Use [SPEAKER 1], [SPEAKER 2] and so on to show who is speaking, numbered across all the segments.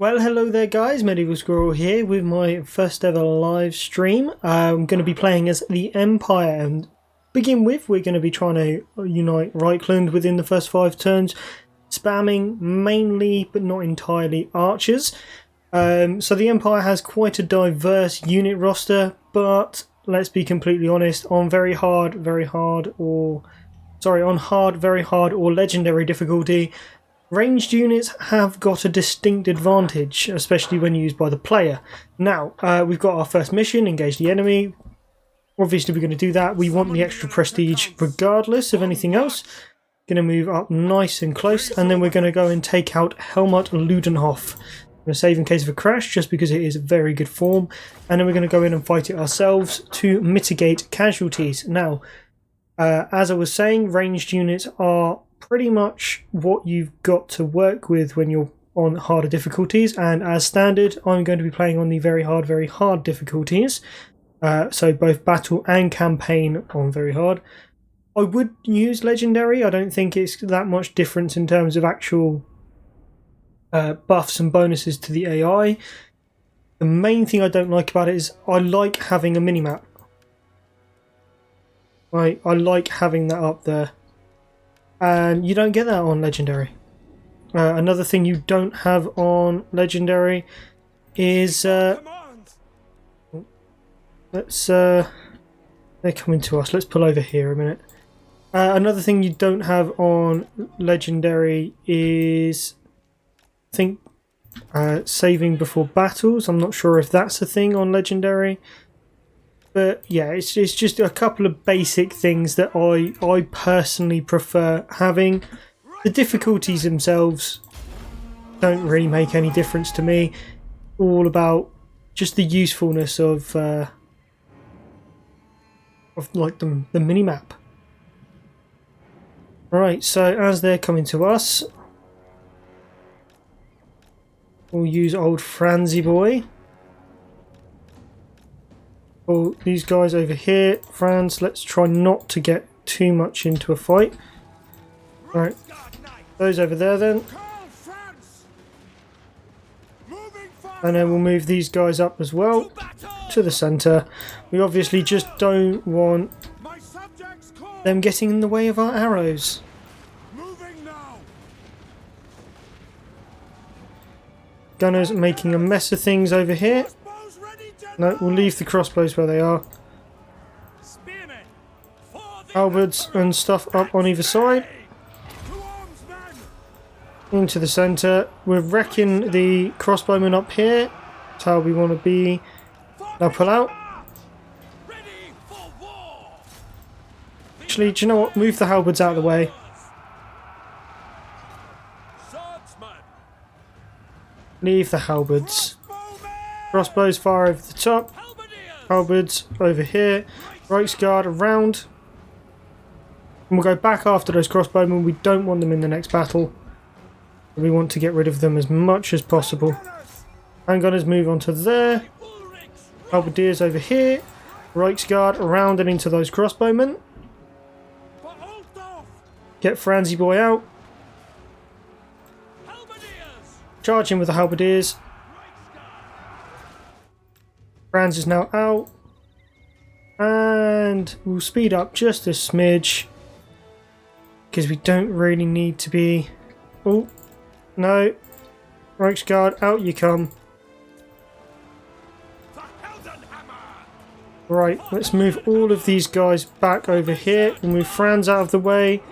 [SPEAKER 1] Well, hello there guys, Medieval Squirrel here with my first ever live stream. I'm going to be playing as the Empire, and begin with we're going to be trying to unite Reichland within the first 5 turns, spamming mainly but not entirely archers. So the Empire has quite a diverse unit roster, but let's be completely honest, on hard, very hard, or legendary difficulty, ranged units have got a distinct advantage, especially when used by the player. Now, we've got our first mission, engage the enemy. Obviously we're going to do that. We want the extra prestige regardless of anything else. Going to move up nice and close, and then we're going to go and take out Helmut Ludenhof. I'm going to save in case of a crash, just because it is very good form. And then we're going to go in and fight it ourselves to mitigate casualties. Now, as I was saying, ranged units are pretty much what you've got to work with when you're on harder difficulties, and as standard I'm going to be playing on the very hard difficulties, so both battle and campaign on very hard. I would use legendary. I don't think it's that much difference in terms of actual buffs and bonuses to the AI. The main thing I don't like about it is I like having a minimap. I like having that up there, and you don't get that on legendary. Another thing you don't have on legendary is they're coming to us. Let's pull over here a minute. Another thing you don't have on legendary is, I think, saving before battles. I'm not sure if that's a thing on legendary. But yeah, it's just a couple of basic things that I personally prefer having. The difficulties themselves don't really make any difference to me. All about just the usefulness of like the minimap. Right, so as they're coming to us, we'll use old Franzy boy. Oh, these guys over here, Franz, let's try not to get too much into a fight. Right, those over there then. And then we'll move these guys up as well to the centre. We obviously just don't want them getting in the way of our arrows. Gunners making a mess of things over here. No, we'll leave the crossbows where they are. Halberds and stuff up on either side. Into the centre. We're wrecking the crossbowmen up here. That's how we want to be. Now pull out. Actually, do you know what? Move the halberds out of the way. Leave the halberds. Crossbows fire over the top. Halberds over here. Reichsguard around. And we'll go back after those crossbowmen. We don't want them in the next battle. We want to get rid of them as much as possible. Handgunners move on to there. Halberdiers over here. Reichsguard around and into those crossbowmen. Get Franzy boy out. Charge him with the halberdiers. Franz is now out, and we'll speed up just a smidge because we don't really need to be. Oh no, Reichsguard, out you come. Right, let's move all of these guys back over here. We'll move Franz out of the way,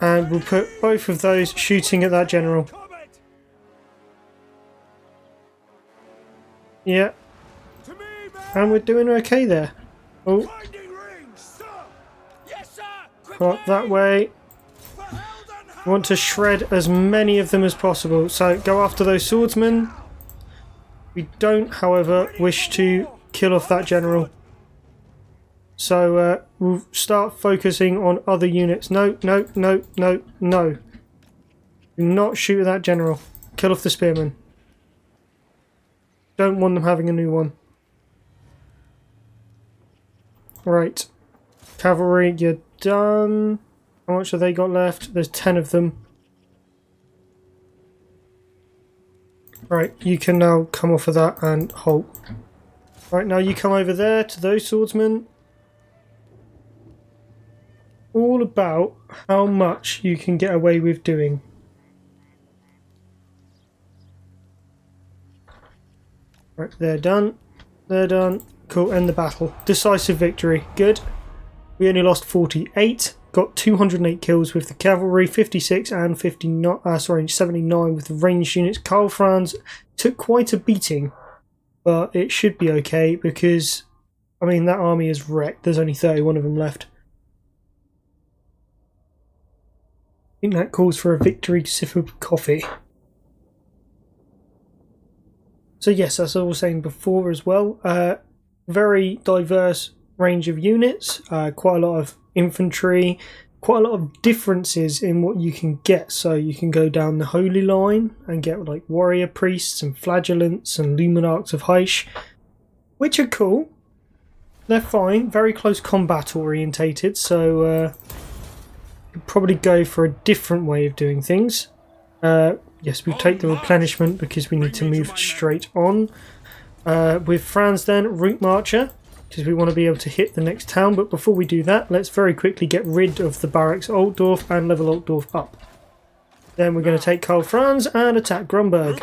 [SPEAKER 1] and we'll put both of those shooting at that general. Yeah, and we're doing okay there. Oh, got that way. Want to shred as many of them as possible, so go after those swordsmen. We don't, however, wish to kill off that general, so we'll start focusing on other units. No, no, no, no, no. Do not shoot at that general. Kill off the spearmen. Don't want them having a new one. Right. Cavalry, you're done. How much have they got left? There's 10 of them. Right, you can now come off of that and halt. Right, now you come over there to those swordsmen. All about how much you can get away with doing. Right, they're done. They're done. Cool, end the battle. Decisive victory. Good. We only lost 48. Got 208 kills with the cavalry, 56 and 79 with the ranged units. Karl Franz took quite a beating, but it should be okay because, I mean, that army is wrecked. There's only 31 of them left. I think that calls for a victory sip of coffee. So yes, as I was saying before as well, very diverse range of units, quite a lot of infantry, quite a lot of differences in what you can get. So you can go down the holy line and get like warrior priests and flagellants and luminarchs of Heish, which are cool. They're fine, very close combat orientated, so you'd probably go for a different way of doing things. Yes, we take the replenishment because we need to move straight on. With Franz then, route marcher, because we want to be able to hit the next town. But before we do that, let's very quickly get rid of the barracks Altdorf and level Altdorf up. Then we're going to take Karl Franz and attack Grunberg.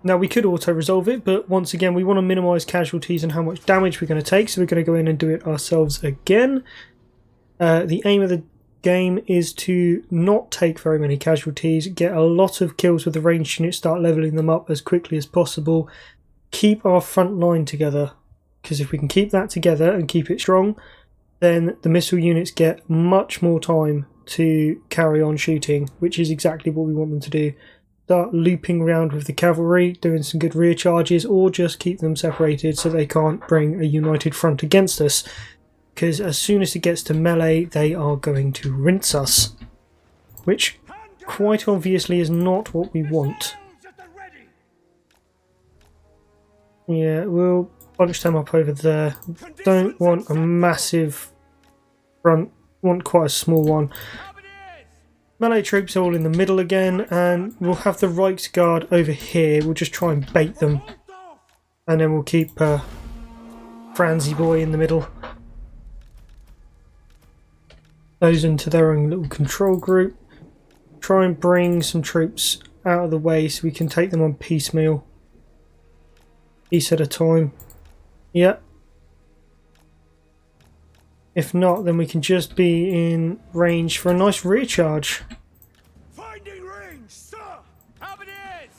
[SPEAKER 1] Now we could auto-resolve it, but once again we want to minimise casualties and how much damage we're going to take, so we're going to go in and do it ourselves again. The aim of the game is to not take very many casualties, get a lot of kills with the ranged units, start levelling them up as quickly as possible, keep our front line together. Because if we can keep that together and keep it strong, then the missile units get much more time to carry on shooting, which is exactly what we want them to do. Start looping around with the cavalry, doing some good rear charges, or just keep them separated so they can't bring a united front against us. Because as soon as it gets to melee, they are going to rinse us. Which, quite obviously, is not what we want. Yeah, we'll bunch them up over there. Don't want a massive front, want quite a small one. Melee troops all in the middle again, and we'll have the Reichsguard over here. We'll just try and bait them, and then we'll keep Franzy boy in the middle. Those into their own little control group. Try and bring some troops out of the way so we can take them on piecemeal. Piece at a time. Yep. If not, then we can just be in range for a nice rear charge.
[SPEAKER 2] Finding range, sir. How it is.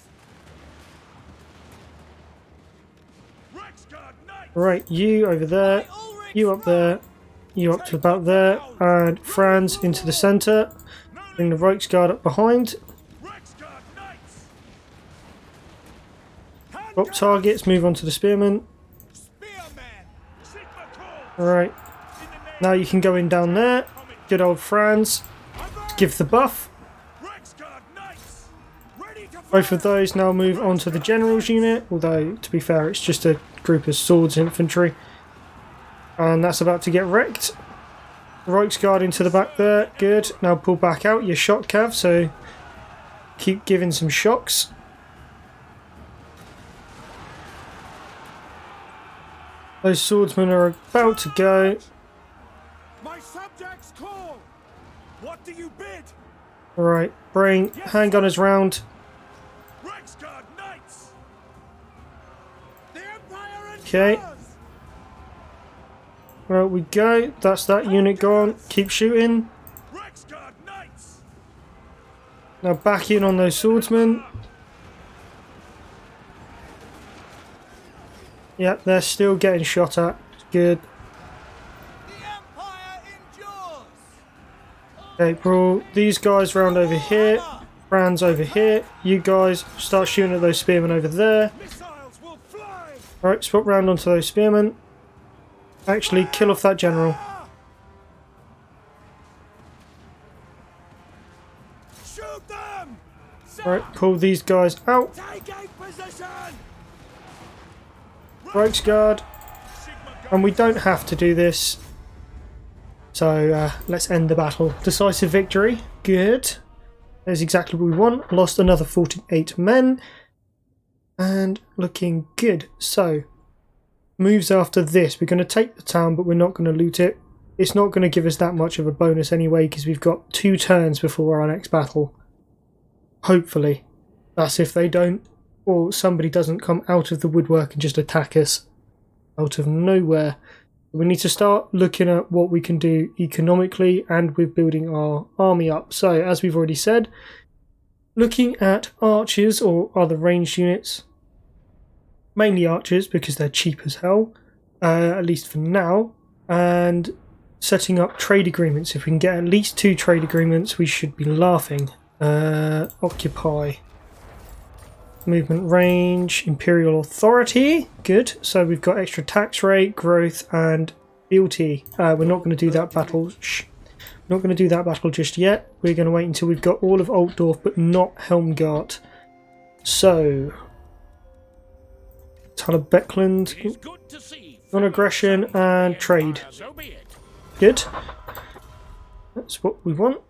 [SPEAKER 1] Right, you over there, you up there, you up to about there, and Franz into the centre. Bring the Reichsguard up behind. Drop targets, move on to the spearmen. Alright, now you can go in down there. Good old Franz. Give the buff. Both of those now move on to the general's unit, although to be fair it's just a group of swords infantry. And that's about to get wrecked. Reichsguard into the back there, good. Now pull back out your shock cav, so keep giving some shocks. Those swordsmen are about to go.
[SPEAKER 2] My subjects call. What do you bid?
[SPEAKER 1] Alright, bring handgunners round.
[SPEAKER 2] Reichsguard knights. The Empire
[SPEAKER 1] Okay.
[SPEAKER 2] endures.
[SPEAKER 1] Well, we go. That's that unit gone. Keep shooting.
[SPEAKER 2] Reichsguard knights.
[SPEAKER 1] Now back in on those swordsmen. Yep, they're still getting shot at. Good.
[SPEAKER 2] The Empire endures.
[SPEAKER 1] Okay, brawl. These guys round over here. Franz over here. You guys start shooting at those spearmen over there.
[SPEAKER 2] Missiles will fly.
[SPEAKER 1] Alright, swap round onto those spearmen. Actually, kill off that general.
[SPEAKER 2] Shoot them.
[SPEAKER 1] Alright, pull these guys out.
[SPEAKER 2] Take a position.
[SPEAKER 1] Reichsguard. And we don't have to do this. So let's end the battle. Decisive victory. Good. That's exactly what we want. Lost another 48 men. And looking good. So, moves after this. We're going to take the town, but we're not going to loot it. It's not going to give us that much of a bonus anyway, because we've got 2 turns before our next battle. Hopefully. That's if they don't, or somebody doesn't come out of the woodwork and just attack us out of nowhere. We need to start looking at what we can do economically and with building our army up. So, as we've already said, looking at archers or other ranged units. Mainly archers because they're cheap as hell, at least for now, and setting up trade agreements. If we can get at least 2 trade agreements, we should be laughing. Occupy. Movement range, Imperial Authority, good. So we've got extra tax rate, growth, and fealty. We're not going to do that battle. Not going to do that battle just yet. We're going to wait until we've got all of Altdorf, but not Helmgart. So, Beckland, non-aggression and trade. Good. That's what we want.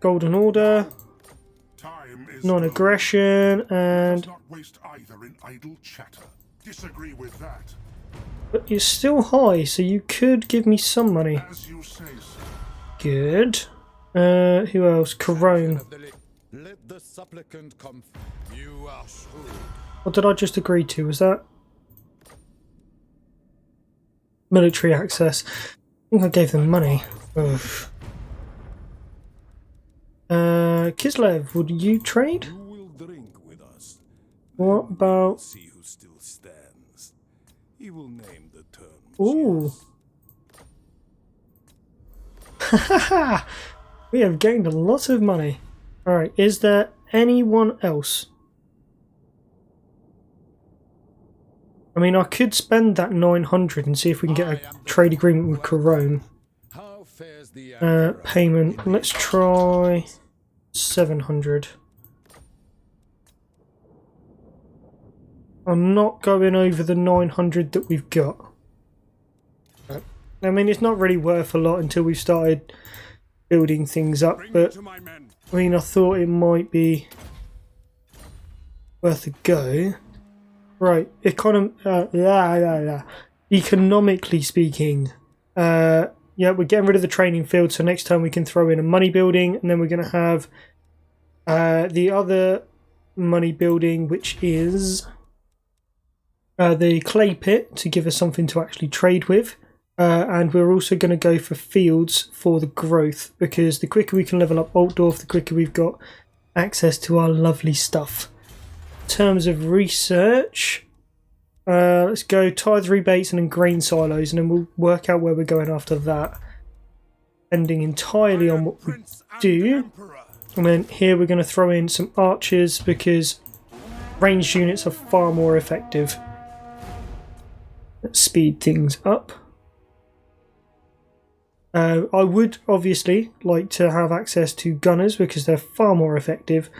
[SPEAKER 1] Golden Order, non-aggression, and.
[SPEAKER 2] Not waste either in idle chatter. Disagree with that.
[SPEAKER 1] But you're still high, so you could give me some money.
[SPEAKER 2] As you say, sir.
[SPEAKER 1] Good. Who else? Corone.
[SPEAKER 3] Let the supplicant come. You are shrewd.
[SPEAKER 1] What did I just agree to? Was that military access? I think I gave them money. Ugh. Kislev, would you trade?
[SPEAKER 3] You will drink with us.
[SPEAKER 1] What about?
[SPEAKER 3] See who still stands. He will name the terms.
[SPEAKER 1] Ooh. Haha! We have gained a lot of money. Alright, is there anyone else? I mean, I could spend that 900 and see if we can get a trade agreement with Corone.
[SPEAKER 3] How fares the
[SPEAKER 1] Payment. Let's try 700. I'm not going over the 900 that we've got. I mean, it's not really worth a lot until we've started building things up, but I mean, I thought it might be worth a go. Right, economically speaking, yeah, we're getting rid of the training field, so next time we can throw in a money building, and then we're going to have the other money building, which is the clay pit to give us something to actually trade with. And we're also going to go for fields for the growth, because the quicker we can level up Altdorf, the quicker we've got access to our lovely stuff. In terms of research, let's go tithe rebates and then grain silos, and then we'll work out where we're going after that, depending entirely on what we do. And then here we're going to throw in some archers, because ranged units are far more effective. Let's speed things up. I would obviously like to have access to gunners because they're far more effective,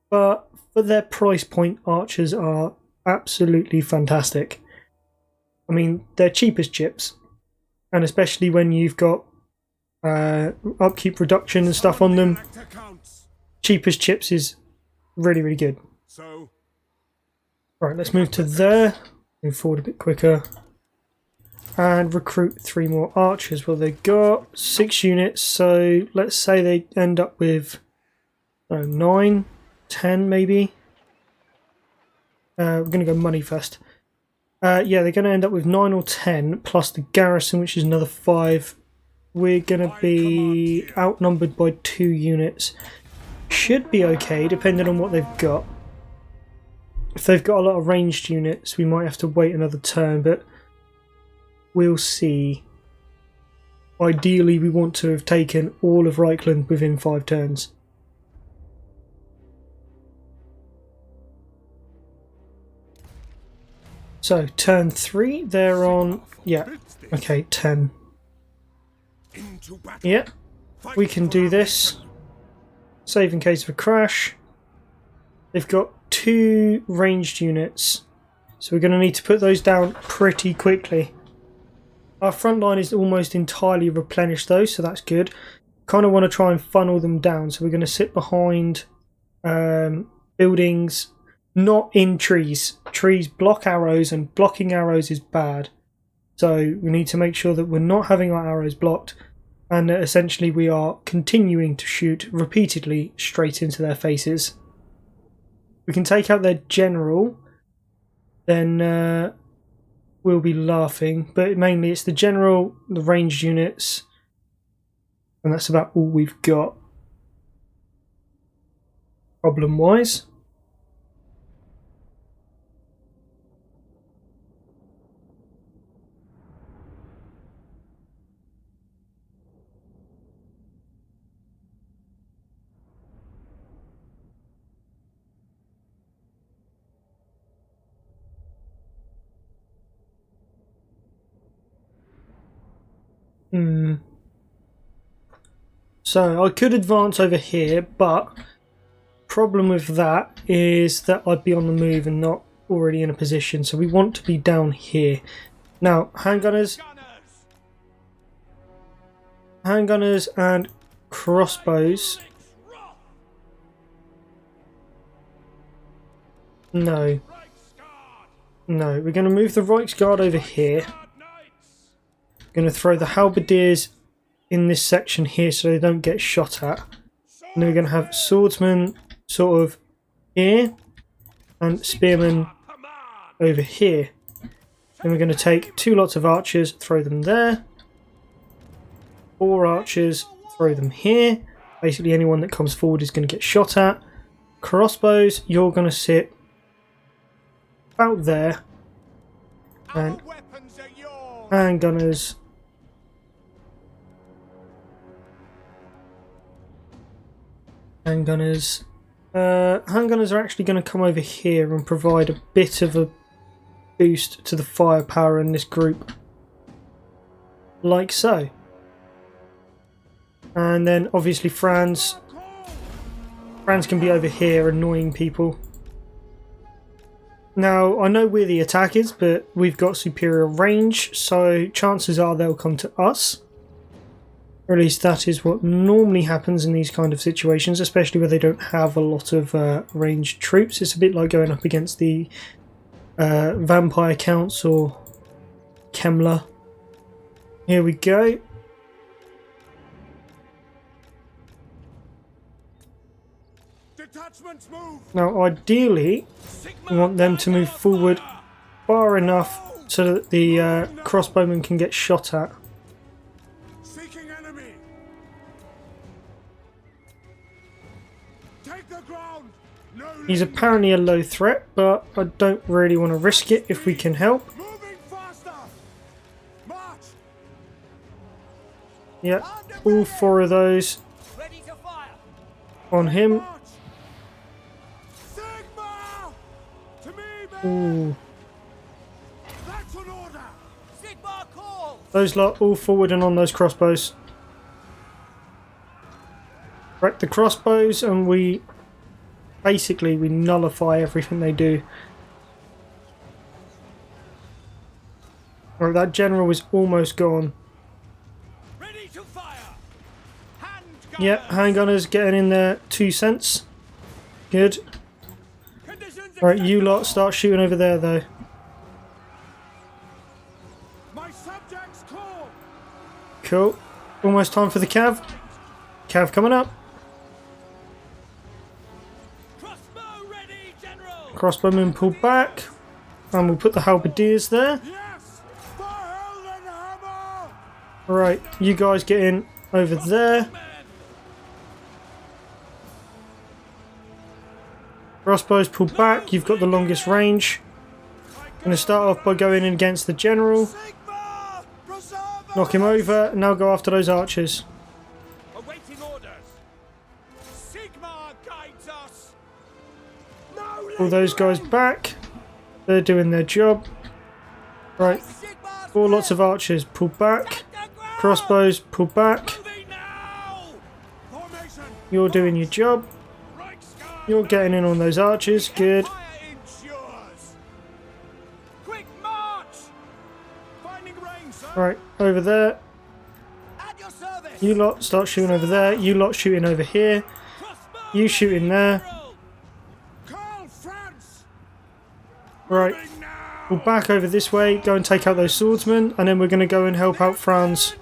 [SPEAKER 1] but for their price point, archers are absolutely fantastic. I mean, they're cheap as chips, and especially when you've got upkeep reduction and stuff on them, cheap as chips is really, really good. Right, let's move to there, move forward a bit quicker. And recruit 3 more archers. Well, they've got 6 units, so let's say they end up with 9, 10 maybe. We're going to go money first. Yeah, they're going to end up with 9 or 10, plus the garrison, which is another 5. We're going to be outnumbered by 2 units. Should be okay, depending on what they've got. If they've got a lot of ranged units, we might have to wait another turn, but we'll see. Ideally, we want to have taken all of Reichland within 5 turns. So, turn 3, they're on... Yeah, okay, 10. Yeah, we can do this. Save in case of a crash. They've got 2 ranged units, so we're going to need to put those down pretty quickly. Our front line is almost entirely replenished though, so that's good. Kind of want to try and funnel them down, so we're going to sit behind buildings, not in trees. trees block arrows, and blocking arrows is bad. So we need to make sure that we're not having our arrows blocked, and that essentially we are continuing to shoot repeatedly straight into their faces. We can take out their general, then we'll be laughing. But mainly it's the general, the ranged units, and that's about all we've got, problem-wise. So I could advance over here, but problem with that is that I'd be on the move and not already in a position. So we want to be down here. Now, handgunners and crossbows. No, we're going to move the Reichsguard over here. Going to throw the halberdiers in this section here so they don't get shot at. And then we're going to have swordsmen sort of here and spearmen over here. Then we're going to take 2 lots of archers, throw them there. 4 archers, throw them here. Basically anyone that comes forward is going to get shot at. Crossbows, you're going to sit about there. And handgunners. Handgunners are actually going to come over here and provide a bit of a boost to the firepower in this group, like so. And then obviously Franz can be over here annoying people. Now I know we're the attackers, but we've got superior range, so chances are they'll come to us. Or at least that is what normally happens in these kind of situations, especially where they don't have a lot of ranged troops. It's a bit like going up against the vampire counts or Kemmler. Here we go.
[SPEAKER 2] Detachments move.
[SPEAKER 1] Now ideally we want them to move forward far enough so that the crossbowmen can get shot at.
[SPEAKER 2] Seeking enemy. Take the ground. No
[SPEAKER 1] He's apparently a low threat, but I don't really want to risk it if we can help.
[SPEAKER 2] moving faster. March.
[SPEAKER 1] Yep, all 4 of those
[SPEAKER 2] Ready to fire.
[SPEAKER 1] on him.
[SPEAKER 2] March. Sigma. To me, man.
[SPEAKER 1] Ooh.
[SPEAKER 2] That's an order. Sigma call.
[SPEAKER 1] Those lot all forward and on those crossbows. Wreck the crossbows and we nullify everything they do. Right, that general is almost gone.
[SPEAKER 2] Ready to fire.
[SPEAKER 1] Yep, handgunners getting in there 2 cents. Good. Right, you lot start shooting over there though.
[SPEAKER 2] My subjects call.
[SPEAKER 1] Cool. Almost time for the cav. Cav coming up.
[SPEAKER 2] Crossbow ready, General.
[SPEAKER 1] Crossbowmen pull back. And we'll put the halberdiers there.
[SPEAKER 2] Yes. For hell and hammer.
[SPEAKER 1] Right, you guys get in over there. Crossbows pull back. You've got the longest range. Going to start off by going in against the general.
[SPEAKER 2] Sigma. Preserve
[SPEAKER 1] Knock him over. Now go after those archers.
[SPEAKER 2] awaiting orders. Sigma guides us. No.
[SPEAKER 1] Pull those guys back. They're doing their job. Right, 4 lots of archers. Pull back. Crossbows, pull back.
[SPEAKER 2] Moving now. Formation.
[SPEAKER 1] You're doing your job.
[SPEAKER 2] Reichsguard.
[SPEAKER 1] You're getting in on those archers. Good.
[SPEAKER 2] Fire ensures. Quick march. Finding range, sir.
[SPEAKER 1] Right, over there.
[SPEAKER 2] At your service.
[SPEAKER 1] You lot start shooting over there. You lot shooting over here.
[SPEAKER 2] Crossbow
[SPEAKER 1] You shooting there.
[SPEAKER 2] Karl Franz.
[SPEAKER 1] Right,
[SPEAKER 2] Moving now!
[SPEAKER 1] we'll back over this way, go and take out those swordsmen, and then we're going to go and help out Franz.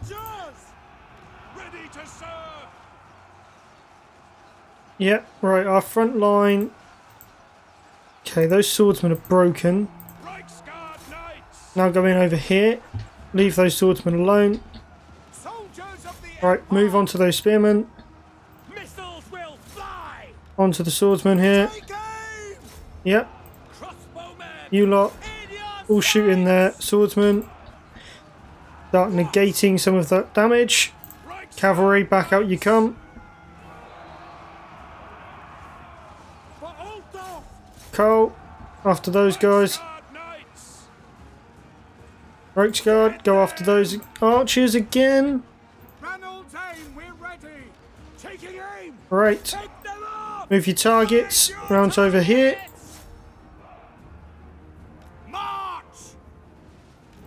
[SPEAKER 2] Ready to serve!
[SPEAKER 1] Yeah, right, our front line. Okay, those swordsmen are broken.
[SPEAKER 2] Reichsguard Knights!
[SPEAKER 1] Now go in over here. Leave those swordsmen alone.
[SPEAKER 2] Soldiers of the
[SPEAKER 1] Right, move on to those spearmen.
[SPEAKER 2] Missiles will fly!
[SPEAKER 1] Onto the swordsmen here.
[SPEAKER 2] Take aim!
[SPEAKER 1] Yep,
[SPEAKER 2] Crossbowmen!
[SPEAKER 1] you lot
[SPEAKER 2] In your
[SPEAKER 1] all shoot in there. Swordsmen. Start negating some of that damage.
[SPEAKER 2] Reichsguard
[SPEAKER 1] Cavalry, back out you come.
[SPEAKER 2] for Altdorf!
[SPEAKER 1] Karl, after those guys.
[SPEAKER 2] Reichsguard Knights!
[SPEAKER 1] Reichsguard, go after those archers again.
[SPEAKER 2] Ranald's aim, we're ready! Taking aim!
[SPEAKER 1] Right,
[SPEAKER 2] Take them off!
[SPEAKER 1] move your targets round over here.
[SPEAKER 2] March!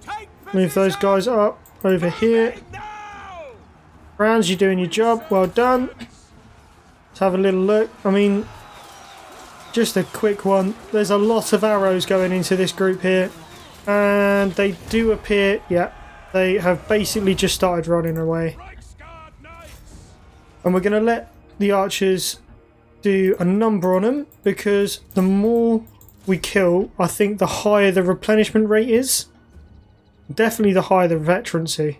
[SPEAKER 2] Take
[SPEAKER 1] Move those
[SPEAKER 2] position!
[SPEAKER 1] guys up over here.
[SPEAKER 2] Now!
[SPEAKER 1] Franz, you're doing your job. Well done. Let's have a little look. I mean, just a quick one. There's a lot of arrows going into this group here. And they do appear, yeah, they have basically just started running away.
[SPEAKER 2] Reichsguard Knights!
[SPEAKER 1] And we're going to let the archers do a number on them, because the more we kill, I think the higher the replenishment rate is. Definitely the higher the veterancy.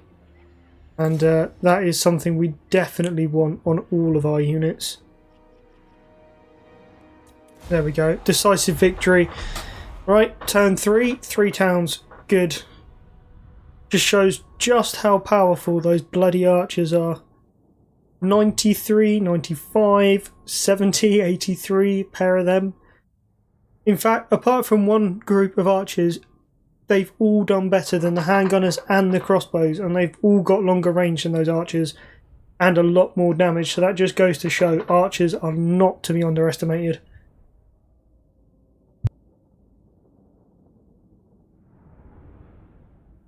[SPEAKER 1] And that is something we definitely want on all of our units. There we go. Decisive victory. Right, turn 3. 3 towns. Good. Just shows just how powerful those bloody archers are. 93, 95, 70, 83, pair of them. In fact, apart from one group of archers, they've all done better than the handgunners and the crossbows, and they've all got longer range than those archers and a lot more damage. So that just goes to show archers are not to be underestimated.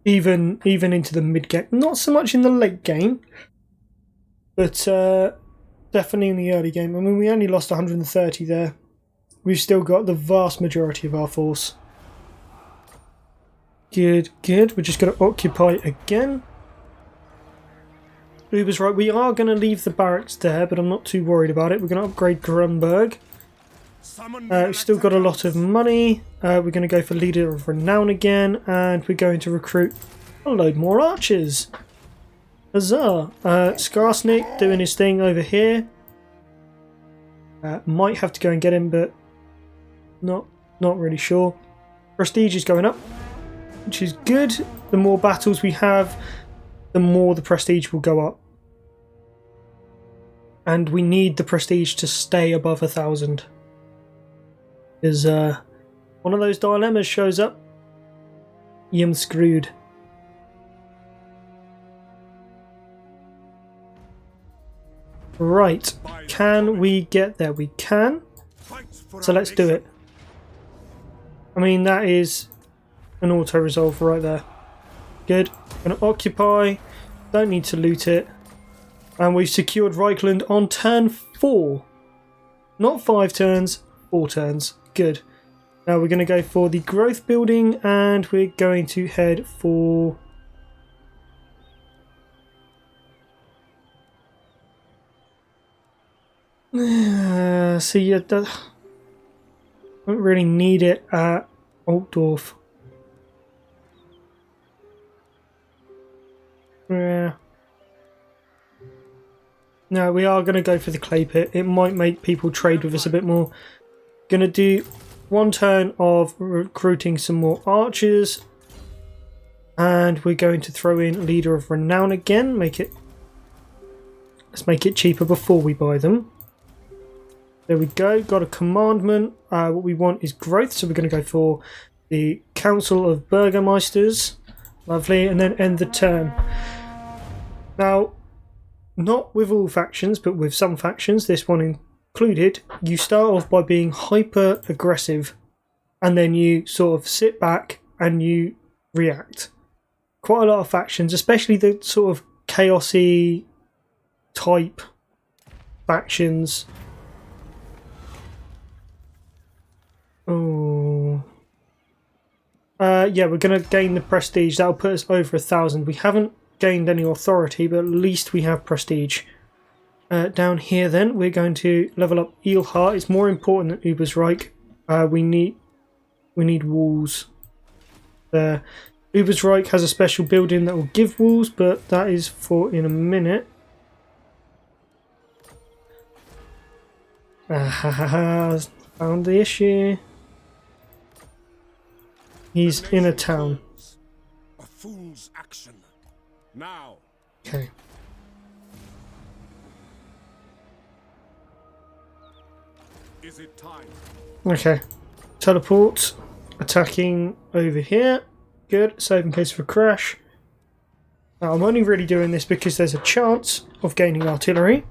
[SPEAKER 1] Even into the mid game, not so much in the late game, but definitely in the early game. I mean, we only lost 130 there. We've still got the vast majority of our force. Good, good. We're just going to occupy again. Uber's right. We are going to leave the barracks there, but I'm not too worried about it. We're going to upgrade Grunberg. We've still got a lot of money. We're going to go for Leader of Renown again, and we're going to recruit a load more archers. Huzzah! Skarsnik doing his thing over here. Might have to go and get him, but not really sure. Prestige is going up, which is good. The more battles we have, the more the prestige will go up. And we need the prestige to stay above 1,000. Because one of those dilemmas shows up, you're screwed. Right, can we get there? We can. So let's do it. I mean, that is an auto-resolve right there. Good. Gonna occupy. Don't need to loot it. And we've secured Reichland on turn 4. Not 5 turns, 4 turns. Good. Now we're going to go for the growth building, and we're going to head for... see, I don't really need it at Altdorf. Yeah. No, we are going to go for the clay pit. It might make people trade with us a bit more. Going to do 1 turn of recruiting some more archers. And we're going to throw in Leader of Renown again. Let's make it cheaper before we buy them. There we go. Got a commandment. What we want is growth. So we're going to go for the Council of Burgermeisters. Lovely. And then end the turn. Now, not with all factions, but with some factions, this one included, you start off by being hyper aggressive, and then you sort of sit back and you react. Quite a lot of factions, especially the sort of chaosy type factions. Oh, Yeah, we're going to gain the prestige. That'll put us over 1,000. We haven't gained any authority, but at least we have prestige. Down here then, we're going to level up Eelheart. It's more important than Ubersreich. We need walls there. Ubersreich has a special building that will give walls, but that is for in a minute. Found the issue. He's in a town.
[SPEAKER 2] A fool's action. Now.
[SPEAKER 1] Okay.
[SPEAKER 2] Is it time?
[SPEAKER 1] Okay. Teleport. Attacking over here. Good. Save in case of a crash. Now, I'm only really doing this because there's a chance of gaining artillery.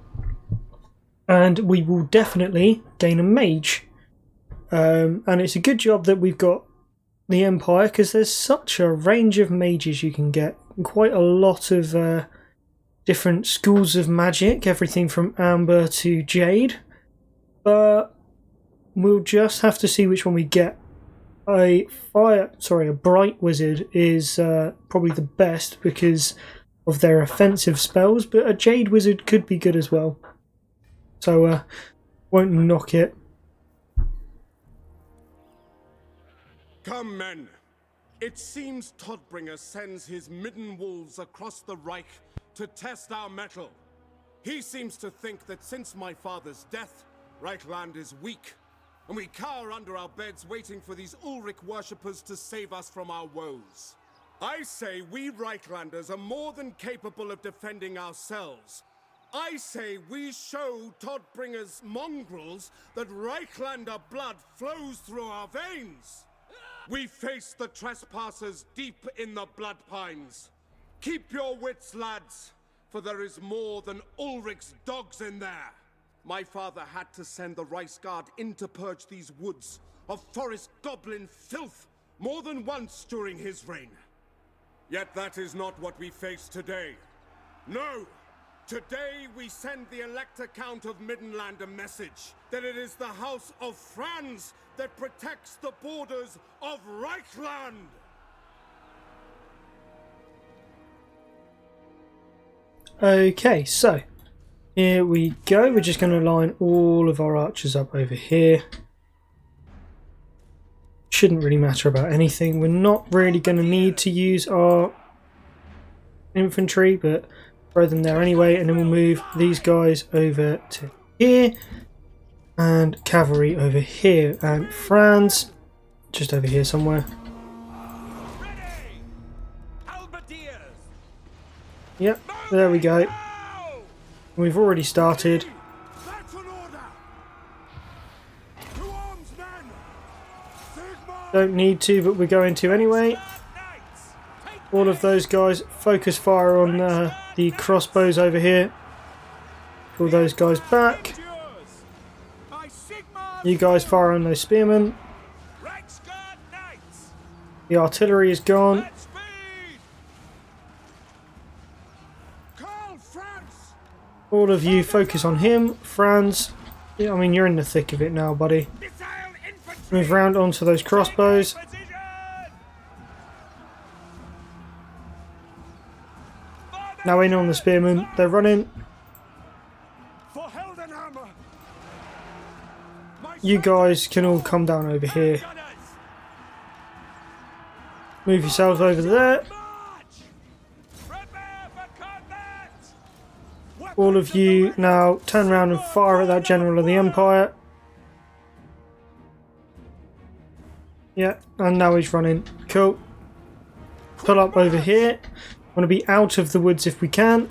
[SPEAKER 1] And we will definitely gain a mage. And it's a good job that we've got the Empire, because there's such a range of mages you can get. Quite a lot of different schools of magic. Everything from Amber to Jade. But we'll just have to see which one we get. A Bright Wizard is probably the best because of their offensive spells, but a Jade Wizard could be good as well. So, won't knock it.
[SPEAKER 2] Come, men. It seems Todbringer sends his midden wolves across the Reich to test our mettle. He seems to think that since my father's death, Reichland is weak, and we cower under our beds waiting for these Ulrich worshippers to save us from our woes. I say we Reichlanders are more than capable of defending ourselves. I say we show Todbringer's mongrels that Reichlander blood flows through our veins. We face the trespassers deep in the blood pines. Keep your wits, lads, for there is more than Ulrich's dogs in there. My father had to send the Reichsguard in to purge these woods of forest goblin filth more than once during his reign. Yet that is not what we face today. No! Today we send the Elector Count of Middenland a message that it is the House of Franz that protects the borders of Reichland!
[SPEAKER 1] Okay, so here we go. We're just going to line all of our archers up over here. Shouldn't really matter about anything. We're not really going to need to use our infantry, but throw them there anyway, and then we'll move these guys over to here and cavalry over here, and Franz just over here somewhere. Yep, there we go. We've already started.
[SPEAKER 2] That's an order! To arms, men! Sigmar!
[SPEAKER 1] Don't need to, but we're going to anyway. All of those guys focus fire on the crossbows over here. Pull those guys back. You guys fire on those spearmen. The artillery is gone.
[SPEAKER 2] Karl Franz!
[SPEAKER 1] All of you focus on him. Franz, yeah, I mean, you're in the thick of it now, buddy. Move round onto those crossbows. Now in on the spearmen. They're running.
[SPEAKER 2] For Heldenhammer!
[SPEAKER 1] You guys can all come down over here. Move yourselves over there. All of you now turn around and fire at that general of the Empire. Yeah, and now he's running. Cool. Pull up over here. Want to be out of the woods if we can.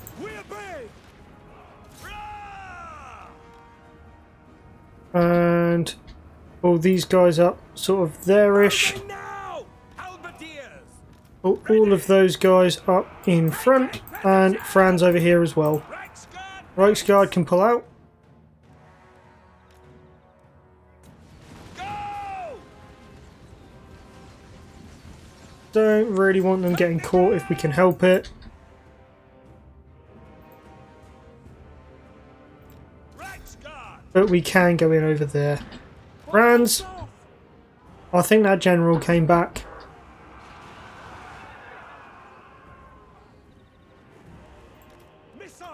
[SPEAKER 1] And pull these guys up sort of there-ish. Pull all of those guys up in front, and Franz over here as well. Reichsguard can pull out. Don't really want them getting caught if we can help it. But we can go in over there. Franz! I think that general came back.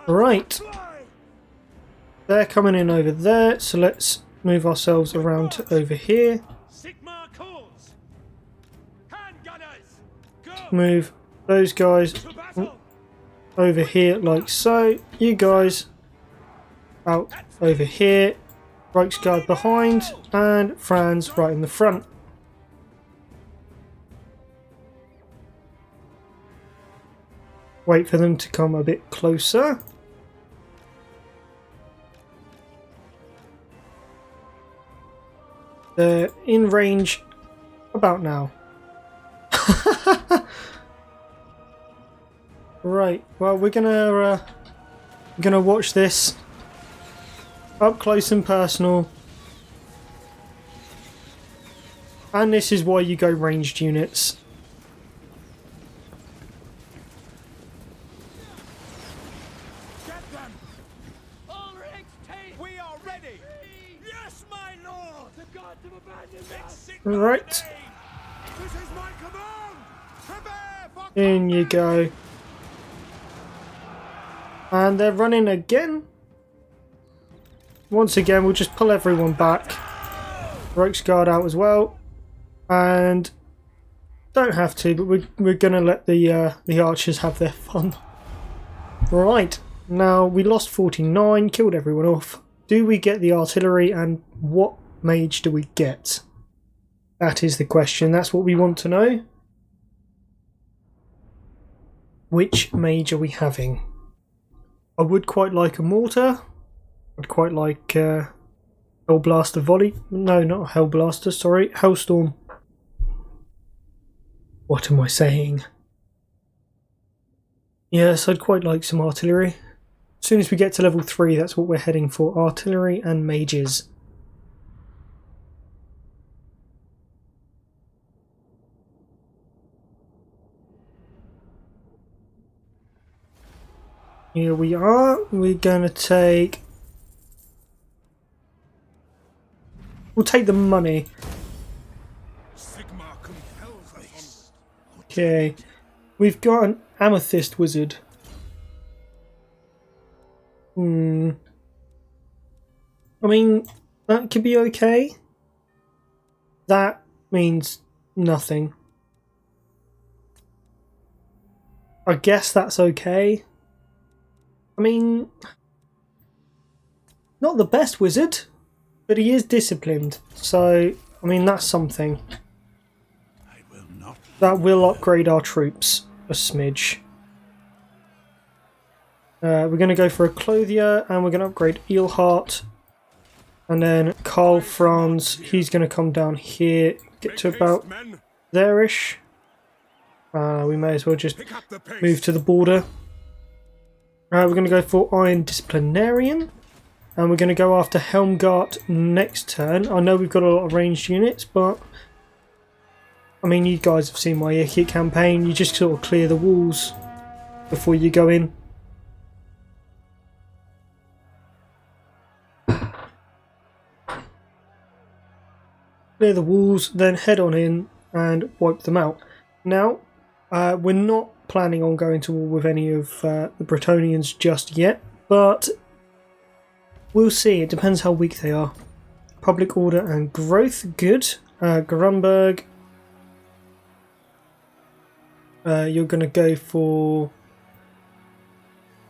[SPEAKER 1] Right. They're coming in over there, so let's move ourselves around to over here. Move those guys over here like so. You guys out over here. Reichsguard behind, and Franz right in the front. Wait for them to come a bit closer. They're in range about now. Right, well we're gonna watch this up close and personal. And this is why you go ranged units.
[SPEAKER 3] Get them! Ulrich's team! We are ready! Yes, my lord! The gods have abandoned us!
[SPEAKER 1] Right.
[SPEAKER 2] This is my command! Prepare for
[SPEAKER 1] In you go. And they're running again. Once again, we'll just pull everyone back. Reichsguard out as well. And don't have to, but we're going to let the archers have their fun. Right. Now, we lost 49, killed everyone off. Do we get the artillery, and what mage do we get? That is the question. That's what we want to know. Which mage are we having? I would quite like a mortar. I'd quite like Hellblaster volley. No, not Hellblaster, sorry. Hellstorm. What am I saying? Yes, I'd quite like some artillery. As soon as we get to level 3, that's what we're heading for. Artillery and mages. Here we are. We're going to take... We'll take the money.
[SPEAKER 2] Sigmar compels us onward.
[SPEAKER 1] Okay. We've got an amethyst wizard. I mean, that could be okay. That means nothing. I guess that's okay. I mean, not the best wizard, but he is disciplined. So, I mean, that's something.
[SPEAKER 3] I will not.
[SPEAKER 1] That will upgrade our troops a smidge. We're going to go for a Clothier, and we're going to upgrade Eelheart. And then Karl Franz, he's going to come down here, get to about there-ish. We may as well just move to the border. We're going to go for Iron Disciplinarian. And we're going to go after Helmgart next turn. I know we've got a lot of ranged units, but... I mean, you guys have seen my Ikit campaign. You just sort of clear the walls before you go in. Clear the walls, then head on in and wipe them out. Now, we're not planning on going to war with any of the Bretonnians just yet, but we'll see. It depends how weak they are. Public order and growth, good. Grunberg, you're going to go for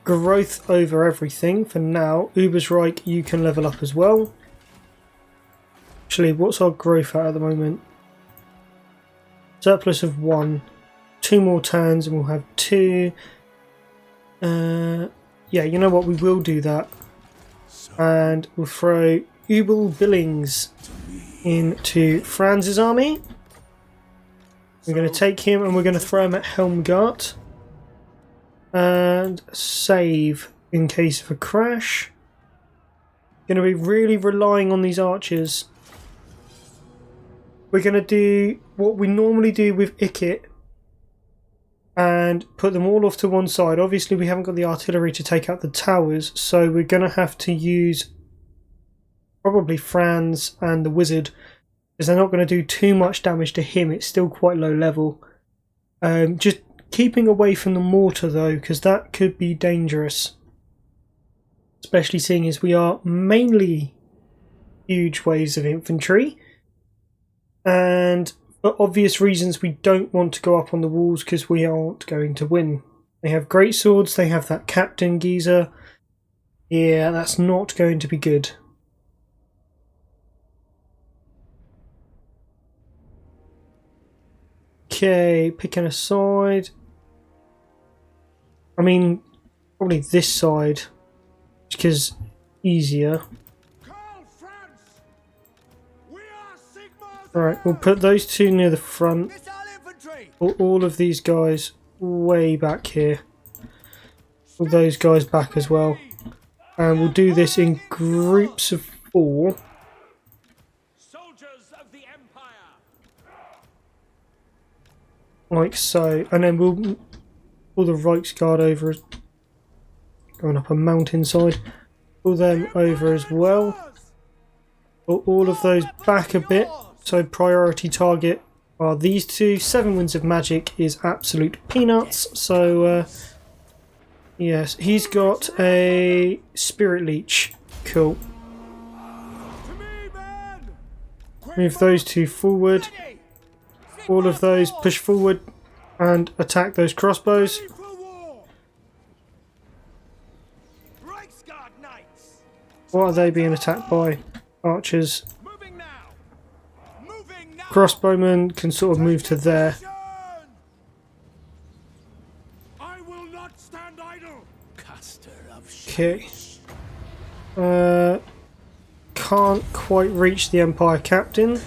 [SPEAKER 1] growth over everything for now. Ubersreich, you can level up as well. Actually, what's our growth at the moment? Surplus of 1. 2 more turns and we'll have 2. Yeah, you know what? We will do that. And we'll throw Ubel Billings into Franz's army. We're going to take him and we're going to throw him at Helmgart. And save in case of a crash. Going to be really relying on these archers. We're going to do what we normally do with Ikit and put them all off to one side. Obviously we haven't got the artillery to take out the towers, so we're going to have to use probably Franz and the wizard, because they're not going to do too much damage to him. It's still quite low level. Just keeping away from the mortar though, because that could be dangerous. especially seeing as we are mainly huge waves of infantry. And for obvious reasons, we don't want to go up on the walls because we aren't going to win. They have great swords, they have that captain geezer. Yeah, that's not going to be good. Okay, picking a side. I mean, probably this side, because easier.
[SPEAKER 2] Karl Franz! We are Sigmar's
[SPEAKER 1] Alright, we'll put those two near the front.
[SPEAKER 3] Missile infantry!
[SPEAKER 1] Put all of these guys way back here. Put those guys back as well. And we'll do this in groups of 4.
[SPEAKER 3] Soldiers of the Empire!
[SPEAKER 1] Like so. And then we'll pull the Reichsguard over, going up a mountainside. Pull them over as well. Put all of those back a bit. So priority target are these two. 7 Winds of Magic is absolute peanuts. So yes, he's got a Spirit Leech. Cool.
[SPEAKER 2] To me, men!
[SPEAKER 1] Move those two forward. All of those push forward and attack those crossbows.
[SPEAKER 2] Ready for war!
[SPEAKER 3] Reichsguard Knights!
[SPEAKER 1] What are they being attacked by? Archers.
[SPEAKER 3] Moving now! Moving now!
[SPEAKER 1] Crossbowmen can sort of move to there.
[SPEAKER 2] I will not stand idle!
[SPEAKER 3] Caster of
[SPEAKER 1] Okay. Can't quite reach the Empire Captain,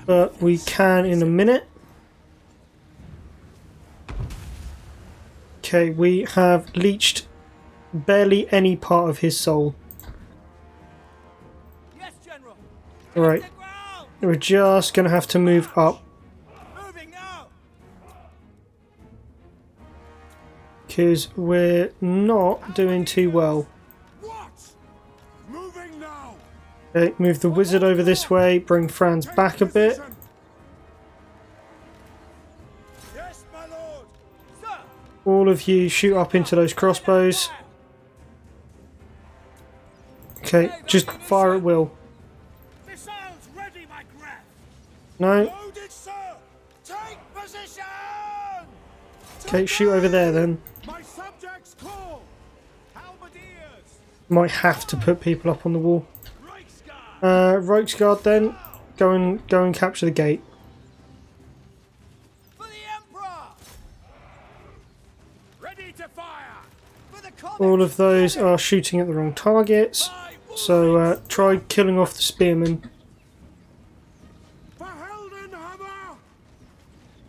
[SPEAKER 1] but we can in a minute. Okay, we have leached barely any part of his soul.
[SPEAKER 3] Yes, General!
[SPEAKER 1] Alright,
[SPEAKER 3] The ground!
[SPEAKER 1] we're just going to have to move up
[SPEAKER 3] Moving now!
[SPEAKER 1] because we're not doing too well.
[SPEAKER 2] What? Moving now!
[SPEAKER 1] Okay, move the wizard over this way, bring Franz back a bit.
[SPEAKER 2] Position. Yes, my lord!
[SPEAKER 3] Sir!
[SPEAKER 1] All of you shoot up into those crossbows. Okay, just fire at will.
[SPEAKER 2] Missiles ready, my graf!
[SPEAKER 1] No?
[SPEAKER 2] Loaded, sir! Take position!
[SPEAKER 1] Okay, shoot over there then.
[SPEAKER 2] My subjects call! Halberdiers!
[SPEAKER 1] Might have to put people up on the wall.
[SPEAKER 2] Reichsguard!
[SPEAKER 1] Reichsguard then. Go and capture the gate.
[SPEAKER 3] For the Emperor!
[SPEAKER 2] Ready to fire!
[SPEAKER 3] For the Comet!
[SPEAKER 1] All of those are shooting at the wrong targets. So try killing off the spearmen.
[SPEAKER 2] For Heldenhammer!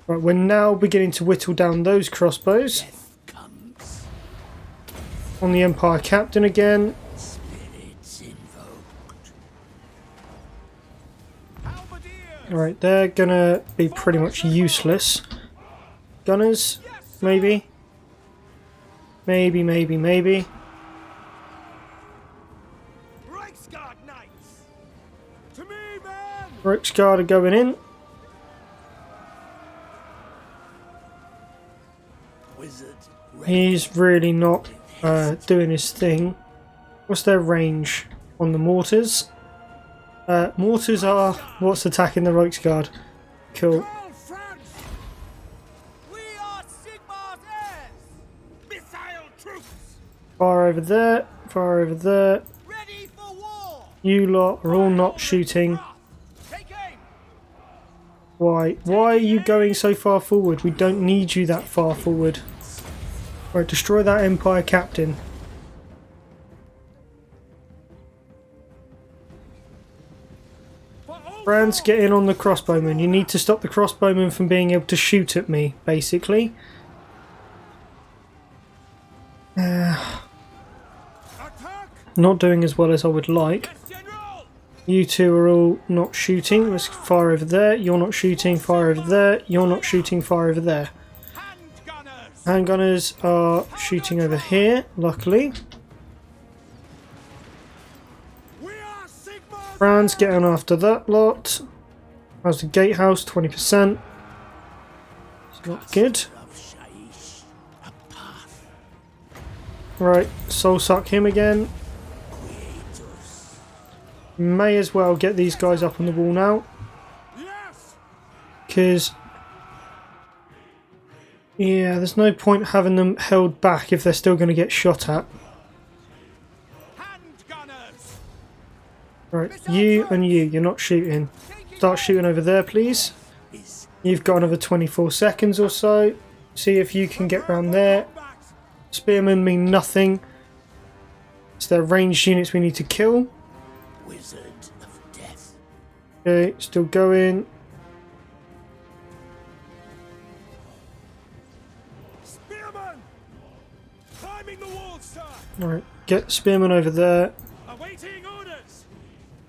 [SPEAKER 1] Right, we're now beginning to whittle down those crossbows.
[SPEAKER 3] Comes.
[SPEAKER 1] On the Empire Captain again.
[SPEAKER 3] Spirits invoked.
[SPEAKER 2] Halberdiers!
[SPEAKER 1] Alright, they're gonna be pretty much useless. Gunners, maybe. Maybe.
[SPEAKER 3] Reichsguard Knights!
[SPEAKER 2] To me, men!
[SPEAKER 1] Reichsguard are going in.
[SPEAKER 3] Wizard.
[SPEAKER 1] He's really not doing his thing. What's their range on the mortars? Mortars are what's attacking the Reichsguard. Cool.
[SPEAKER 2] Karl Franz!
[SPEAKER 3] We are Sigmar's heirs!
[SPEAKER 2] Missile troops!
[SPEAKER 1] Fire over there. Fire over there.
[SPEAKER 3] Ready for war!
[SPEAKER 1] You lot are all not shooting.
[SPEAKER 3] Take aim!
[SPEAKER 1] Why? Why are you going so far forward? We don't need you that far forward. Right, destroy that Empire Captain. Franz, get in on the crossbowman. You need to stop the crossbowman from being able to shoot at me, basically.
[SPEAKER 2] Attack!
[SPEAKER 1] Not doing as well as I would like.
[SPEAKER 3] General!
[SPEAKER 1] You two are all not shooting. Let's fire over there. You're not shooting. Fire over there. You're not shooting. Fire over there.
[SPEAKER 3] Handgunners!
[SPEAKER 1] Handgunners are shooting over here, luckily.
[SPEAKER 2] We are Sigmar's
[SPEAKER 1] Franz, get on after that lot. How's the gatehouse? 20%. It's not good.
[SPEAKER 3] Of Shaish, a path.
[SPEAKER 1] Right, soul suck him again. May as well get these guys up on the wall now.
[SPEAKER 2] Yes!
[SPEAKER 1] Because, yeah, there's no point having them held back if they're still going to get shot at.
[SPEAKER 2] Hand gunners!
[SPEAKER 1] Right, you and you're not shooting. Start shooting over there, please. You've got another 24 seconds or so. See if you can get round there. Spearmen mean nothing. It's their ranged units we need to kill.
[SPEAKER 3] Wizard of death.
[SPEAKER 1] Okay, still going.
[SPEAKER 2] Spearmen! Climbing the walls, sir!
[SPEAKER 1] Alright, get spearmen over there.
[SPEAKER 2] Awaiting orders!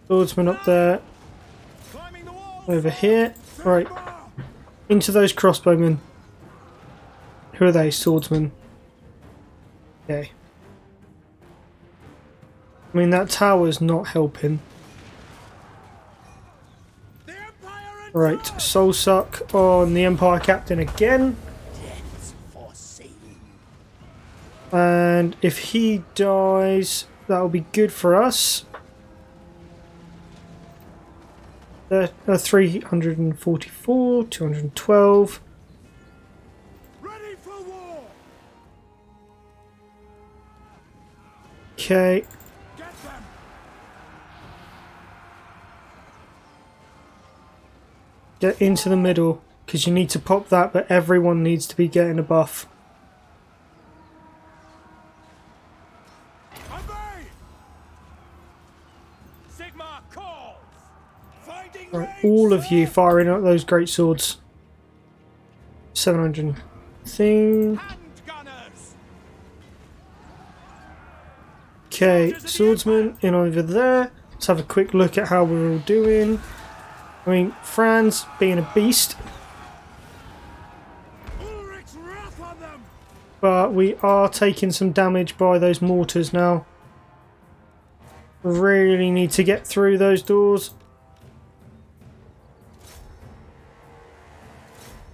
[SPEAKER 1] Swordsman up there.
[SPEAKER 2] Climbing the walls!
[SPEAKER 1] Over here. Right, into those crossbowmen. Who are they? Swordsmen. Okay. I mean, that tower's not helping.
[SPEAKER 2] The Empire
[SPEAKER 1] Right, soul suck on the Empire Captain again.
[SPEAKER 3] Death's foreseen.
[SPEAKER 1] And if he dies, that'll be good for us. 344, 212.
[SPEAKER 2] ready for war!
[SPEAKER 1] Okay,
[SPEAKER 2] Get them!
[SPEAKER 1] get into the middle, because you need to pop that, but everyone needs to be getting a buff.
[SPEAKER 2] Obey! Sigma calls! Finding
[SPEAKER 1] Right,
[SPEAKER 2] range,
[SPEAKER 1] all of
[SPEAKER 2] sir!
[SPEAKER 1] you firing at those great swords. 700 thing.
[SPEAKER 2] Hand gunners!
[SPEAKER 1] Okay, swordsman in over there. Let's have a quick look at how we're all doing. I mean, Franz being a beast,
[SPEAKER 2] Ulrich's wrath on them!
[SPEAKER 1] but we are taking some damage by those mortars now. Really need to get through those doors.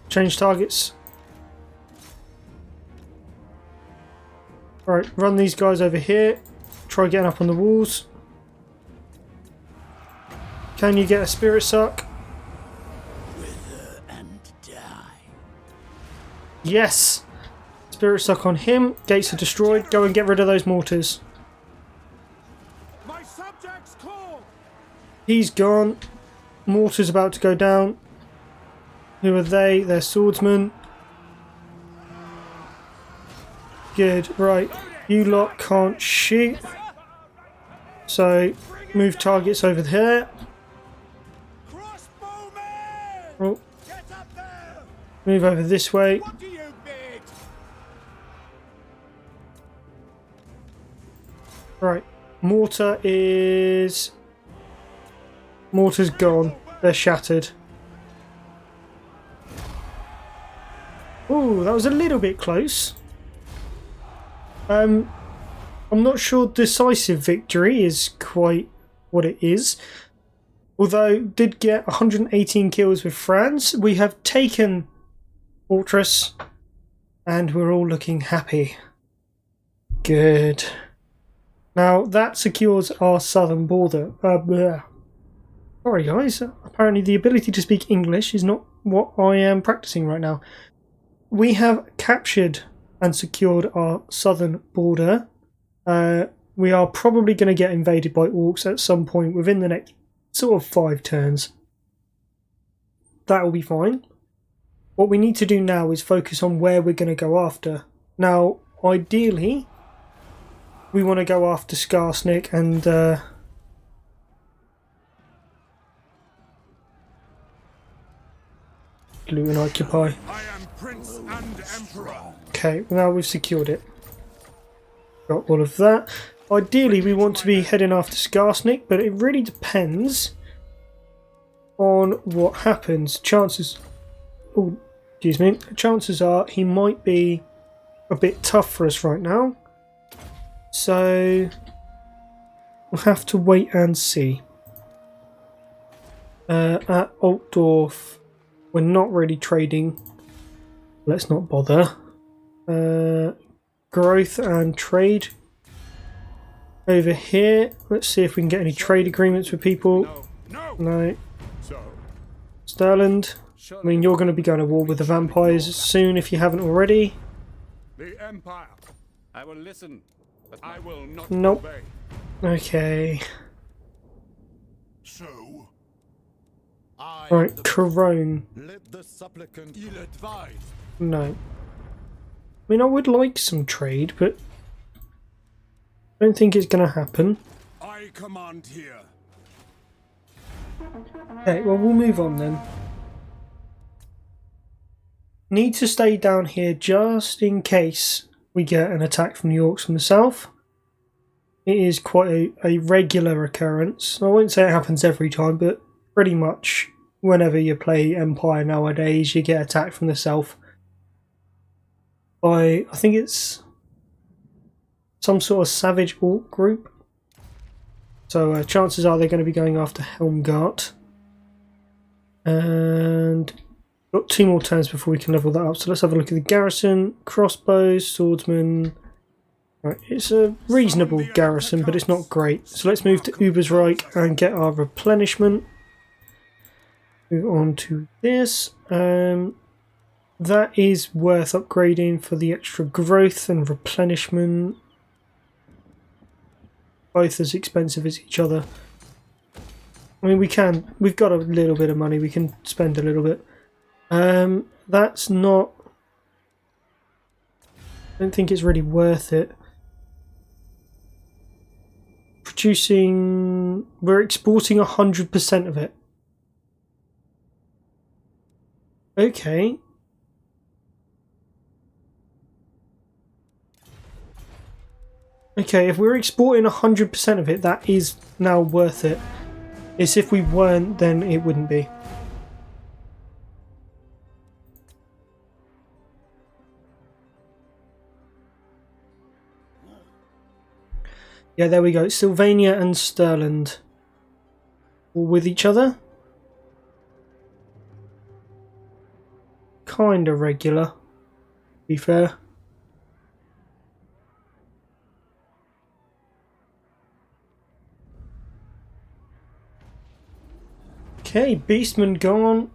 [SPEAKER 1] Change targets. Right, run these guys over here. Try getting up on the walls. Can you get a spirit suck?
[SPEAKER 3] Wither and die.
[SPEAKER 1] Yes! Spirit suck on him. Gates are destroyed. Go and get rid of those mortars.
[SPEAKER 2] My subjects call!
[SPEAKER 1] He's gone. Mortar's about to go down. Who are they? They're swordsmen. Good. Right. You lot can't shoot. So, move targets over here.
[SPEAKER 2] Crossbowmen!
[SPEAKER 1] Oh,
[SPEAKER 2] Get up there!
[SPEAKER 1] move over this way.
[SPEAKER 2] What do you bid?
[SPEAKER 1] Right. Mortar's gone. They're shattered. Ooh, that was a little bit close. I'm not sure decisive victory is quite what it is. Although did get 118 kills with Franz, we have taken Fortress and we're all looking happy. Good. Now that secures our southern border. Sorry guys, apparently the ability to speak English is not what I am practicing right now. We have captured and secured our southern border. We are probably going to get invaded by orcs at some point within the next sort of 5 turns. That will be fine. What we need to do now is focus on where we're going to go after. Now, ideally, we want to go after Skarsnik and loot and occupy.
[SPEAKER 2] I am Prince and Emperor.
[SPEAKER 1] Okay, now we've secured it. Got all of that. Ideally, we want to be heading after Skarsnik, but it really depends on what happens. Chances are he might be a bit tough for us right now. So we'll have to wait and see. At Altdorf, we're not really trading. Let's not bother. growth and trade. Over here, let's see if we can get any trade agreements with people. No. Sterland, I mean, you're going to be going to war with the vampires soon if you haven't already.
[SPEAKER 3] The Empire. I will listen, but I will not
[SPEAKER 1] Nope.
[SPEAKER 3] obey.
[SPEAKER 1] Okay.
[SPEAKER 3] So,
[SPEAKER 1] Right, Corone.
[SPEAKER 3] let the supplicant ill-advised.
[SPEAKER 1] No. I mean, I would like some trade, but I don't think it's going to happen.
[SPEAKER 2] I command here.
[SPEAKER 1] Okay, well, we'll move on then. Need to stay down here just in case we get an attack from the orcs from the south. It is quite a regular occurrence. I won't say it happens every time, but pretty much whenever you play Empire nowadays, you get attacked from the south by, I think it's some sort of savage orc group. So chances are they're going to be going after Helmgart. And got 2 more turns before we can level that up. So let's have a look at the garrison. Crossbows, swordsmen. Right, it's a reasonable garrison, but it's not great. So let's move to Ubersreich and get our replenishment. Move on to this. That is worth upgrading for the extra growth and replenishment. Both as expensive as each other. I mean, we've got a little bit of money, we can spend a little bit. That's not... I don't think it's really worth it. Producing... We're exporting 100% of it. Okay. Okay, if we're exporting 100% of it, that is now worth it. It's if we weren't, then it wouldn't be. Yeah, there we go. Sylvania and Stirland. All with each other. Kinda regular, to be fair. Okay, Beastman gone.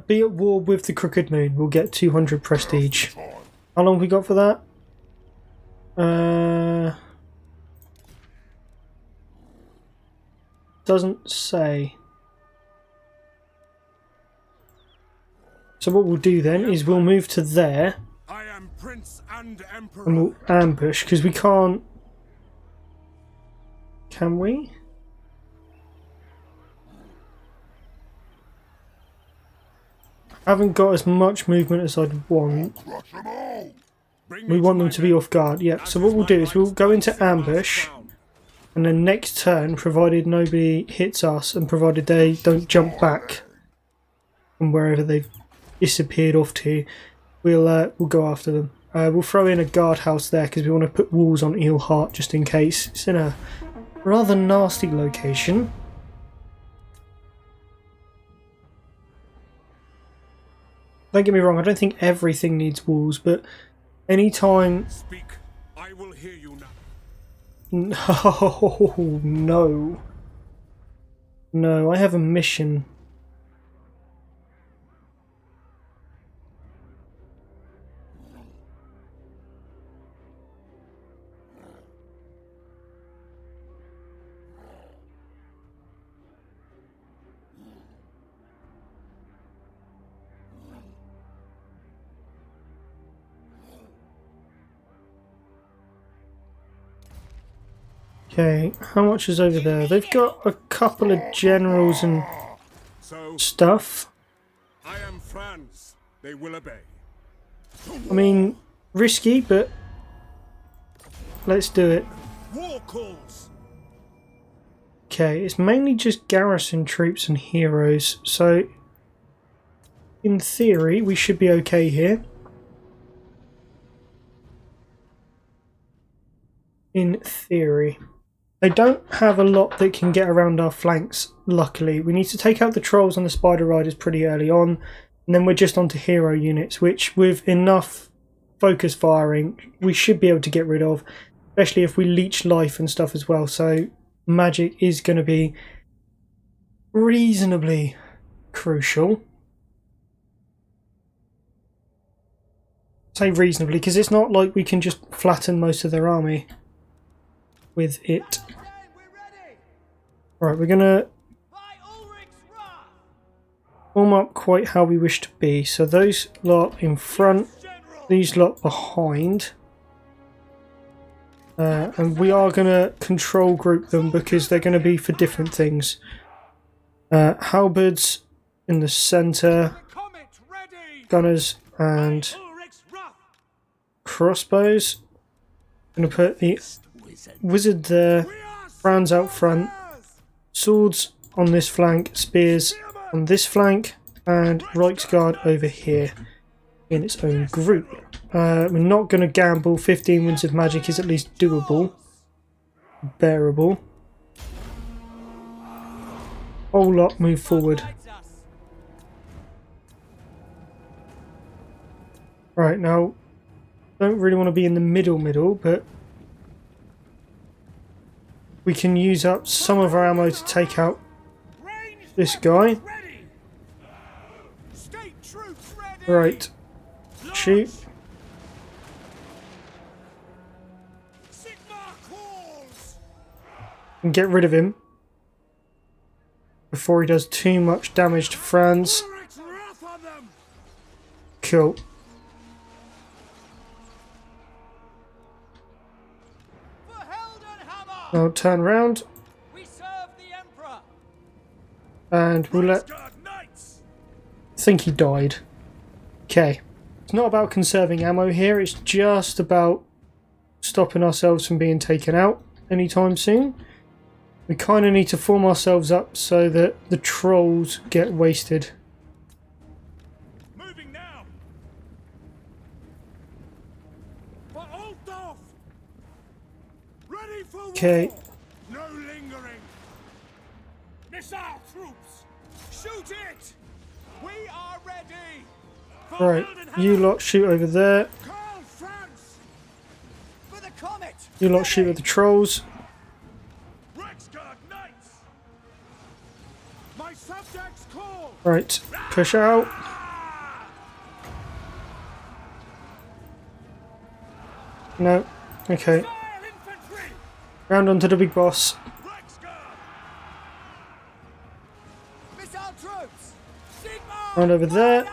[SPEAKER 1] Be at war with the Crooked Moon. We'll get 200 prestige. How long have we got for that? Doesn't say. So what we'll do then is we'll move to there.
[SPEAKER 2] I am Prince and Emperor.
[SPEAKER 1] And we'll ambush, because we can't... Can we? Haven't got as much movement as I'd want. We want them to be off guard. Yeah, so what we'll do is we'll go into ambush, and then next turn, provided nobody hits us and provided they don't jump back from wherever they've disappeared off to, we'll go after them. We'll throw in a guardhouse there because we want to put walls on Eelheart just in case. It's in a rather nasty location. Don't get me wrong, I don't think everything needs walls, but anytime...
[SPEAKER 2] Speak, I will hear you now.
[SPEAKER 1] No, no. No, I have a mission. Okay, how much is over there? They've got a couple of generals and
[SPEAKER 2] So,
[SPEAKER 1] stuff.
[SPEAKER 2] I am Franz. They will obey.
[SPEAKER 1] I mean, risky, but let's do it.
[SPEAKER 2] War calls.
[SPEAKER 1] Okay, it's mainly just garrison troops and heroes, so in theory we should be okay here. In theory. They don't have a lot that can get around our flanks, luckily. We need to take out the trolls and the spider riders pretty early on, and then we're just onto hero units, which with enough focus firing we should be able to get rid of, especially if we leech life and stuff as well. So magic is going to be reasonably crucial. Say reasonably, because it's not like we can just flatten most of their army with it. Right, we're going to form up quite how we wish to be. So those lot in front, these lot behind. And we are going to control group them because they're going to be for different things. Halberds in the centre, gunners and crossbows. Going to put the wizard there, Franz out front, swords on this flank, spears on this flank, and Reichsguard over here in its own group. We're not going to gamble. 15 winds of magic is at least doable, bearable. Whole lot move forward. Right, now don't really want to be in the middle, but we can use up some of our ammo to take out this guy. Right, shoot. And get rid of him before he does too much damage to Franz. Cool. Now turn round. And we'll let... I think he died. Okay. It's not about conserving ammo here, it's just about stopping ourselves from being taken out anytime soon. We kind of need to form ourselves up so that the trolls get wasted.
[SPEAKER 3] Moving now. Ready for
[SPEAKER 1] Okay.
[SPEAKER 3] no lingering. Missile troops, shoot it. We are ready.
[SPEAKER 1] Right, you lot shoot over there.
[SPEAKER 3] Karl Franz. For the comet.
[SPEAKER 1] You lot shoot at the trolls.
[SPEAKER 3] My subjects call.
[SPEAKER 1] Right, push out. No. Okay. Round onto the big boss. Round over there.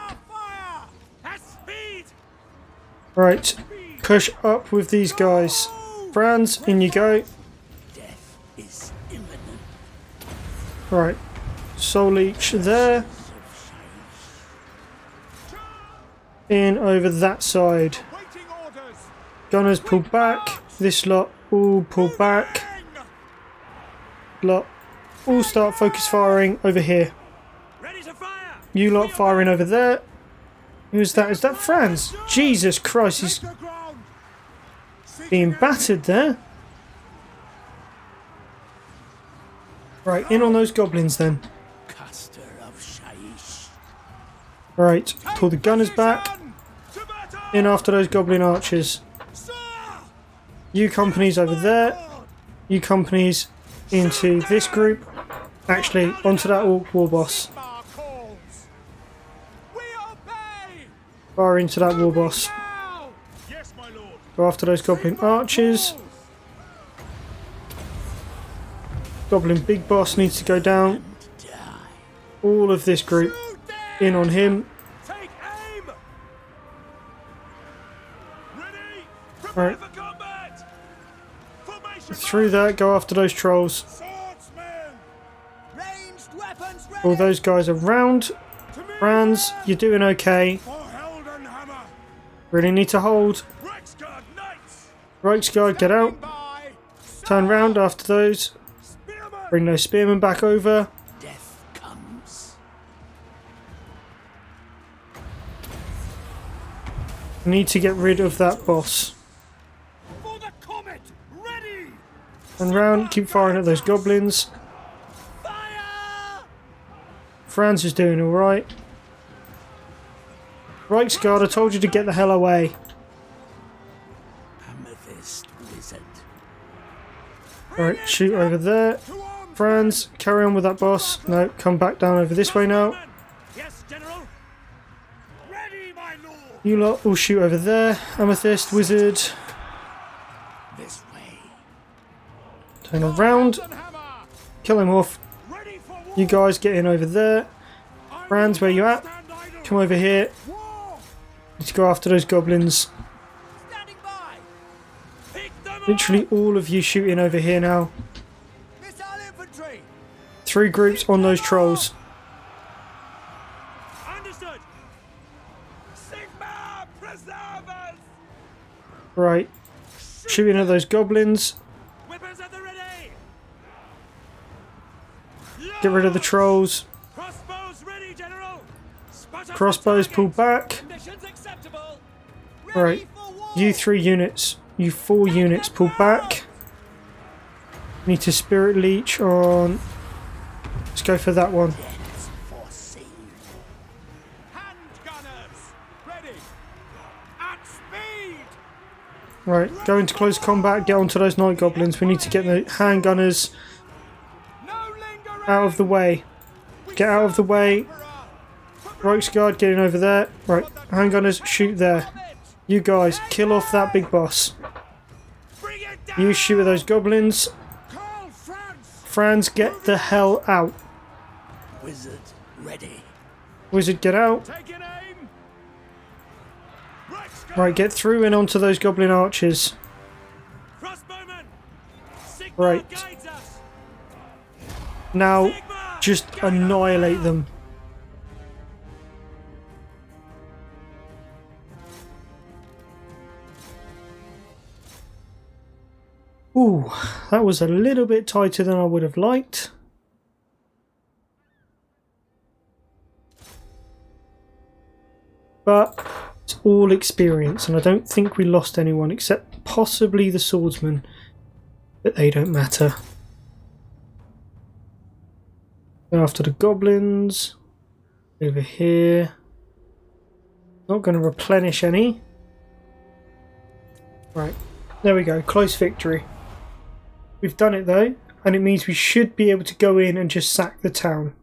[SPEAKER 1] Right. Push up with these guys. Franz, in you go.
[SPEAKER 3] Death is imminent.
[SPEAKER 1] Right. Soul Leech there. In over that side. Gunners pull back. This lot all pull back. Lot all start focus firing over here. You lot firing over there. Who's that? Is that Franz? Jesus Christ, he's being battered there. Right, in on those goblins then. Right, pull the gunners back. In after those goblin archers. You companies over there. You companies into this group. Actually, onto that orc war boss. Fire into that war boss. Go after those goblin archers. Goblin big boss needs to go down. All of this group in on him. Right. Through that, go after those trolls. All those guys around. Franz, you're doing okay. Really need to hold. Reichsguard, get out. Turn round after those. Bring those spearmen back over.
[SPEAKER 3] Death comes.
[SPEAKER 1] Need to get rid of that boss.
[SPEAKER 3] For the comet, ready.
[SPEAKER 1] And round, keep firing at those goblins.
[SPEAKER 3] Fire!
[SPEAKER 1] Franz is doing alright. Reichsguard, I told you to get the hell away. Alright, shoot over there. Franz, carry on with that boss. No, come back down over this way now.
[SPEAKER 3] Yes, General. Ready, my lord.
[SPEAKER 1] You lot will shoot over there. Amethyst, Wizard.
[SPEAKER 3] This way.
[SPEAKER 1] Turn around. Kill him off.
[SPEAKER 3] Ready for war.
[SPEAKER 1] You guys get in over there. Franz, where you at? Come over here. Need to go after those goblins.
[SPEAKER 3] Standing by. Pick them up.
[SPEAKER 1] Literally all of you shooting over here now.
[SPEAKER 3] Missile infantry.
[SPEAKER 1] 3 groups on those trolls.
[SPEAKER 3] Understood. Sigma, preserve us.
[SPEAKER 1] Right. Shooting at those goblins.
[SPEAKER 3] Weapons at the ready.
[SPEAKER 1] Get rid of the trolls.
[SPEAKER 3] Crossbows ready, General. Spot up
[SPEAKER 1] Crossbows
[SPEAKER 3] the
[SPEAKER 1] pull
[SPEAKER 3] target.
[SPEAKER 1] back.
[SPEAKER 3] Conditions acceptable.
[SPEAKER 1] Right.
[SPEAKER 3] For war.
[SPEAKER 1] You 3 units. You 4 units pull back. Need to spirit leech on. Let's go for that one.
[SPEAKER 3] Handgunners ready. At speed.
[SPEAKER 1] Right. Go into close combat. Get onto those night goblins. We need to get the handgunners
[SPEAKER 3] No lingering.
[SPEAKER 1] out of the way. Get out of the way. Reichsguard getting over there. Right. Handgunners shoot there. You guys kill off that big boss.
[SPEAKER 3] Bring it down.
[SPEAKER 1] You shoot at those goblins.
[SPEAKER 2] Karl Franz!
[SPEAKER 1] Franz, get the hell out.
[SPEAKER 3] Wizard ready.
[SPEAKER 1] Wizard, get out.
[SPEAKER 3] Taking aim.
[SPEAKER 1] Right, get through and onto those goblin archers.
[SPEAKER 3] Crossbowmen. Sigma
[SPEAKER 1] Right.
[SPEAKER 3] guides us.
[SPEAKER 1] Now,
[SPEAKER 3] Sigma.
[SPEAKER 1] just annihilate them. Ooh, that was a little bit tighter than I would have liked. But it's all experience, and I don't think we lost anyone except possibly the swordsman. But they don't matter. Go after the goblins. Over here. Not going to replenish any. Right, there we go. Close victory. We've done it though, and it means we should be able to go in and just sack the town.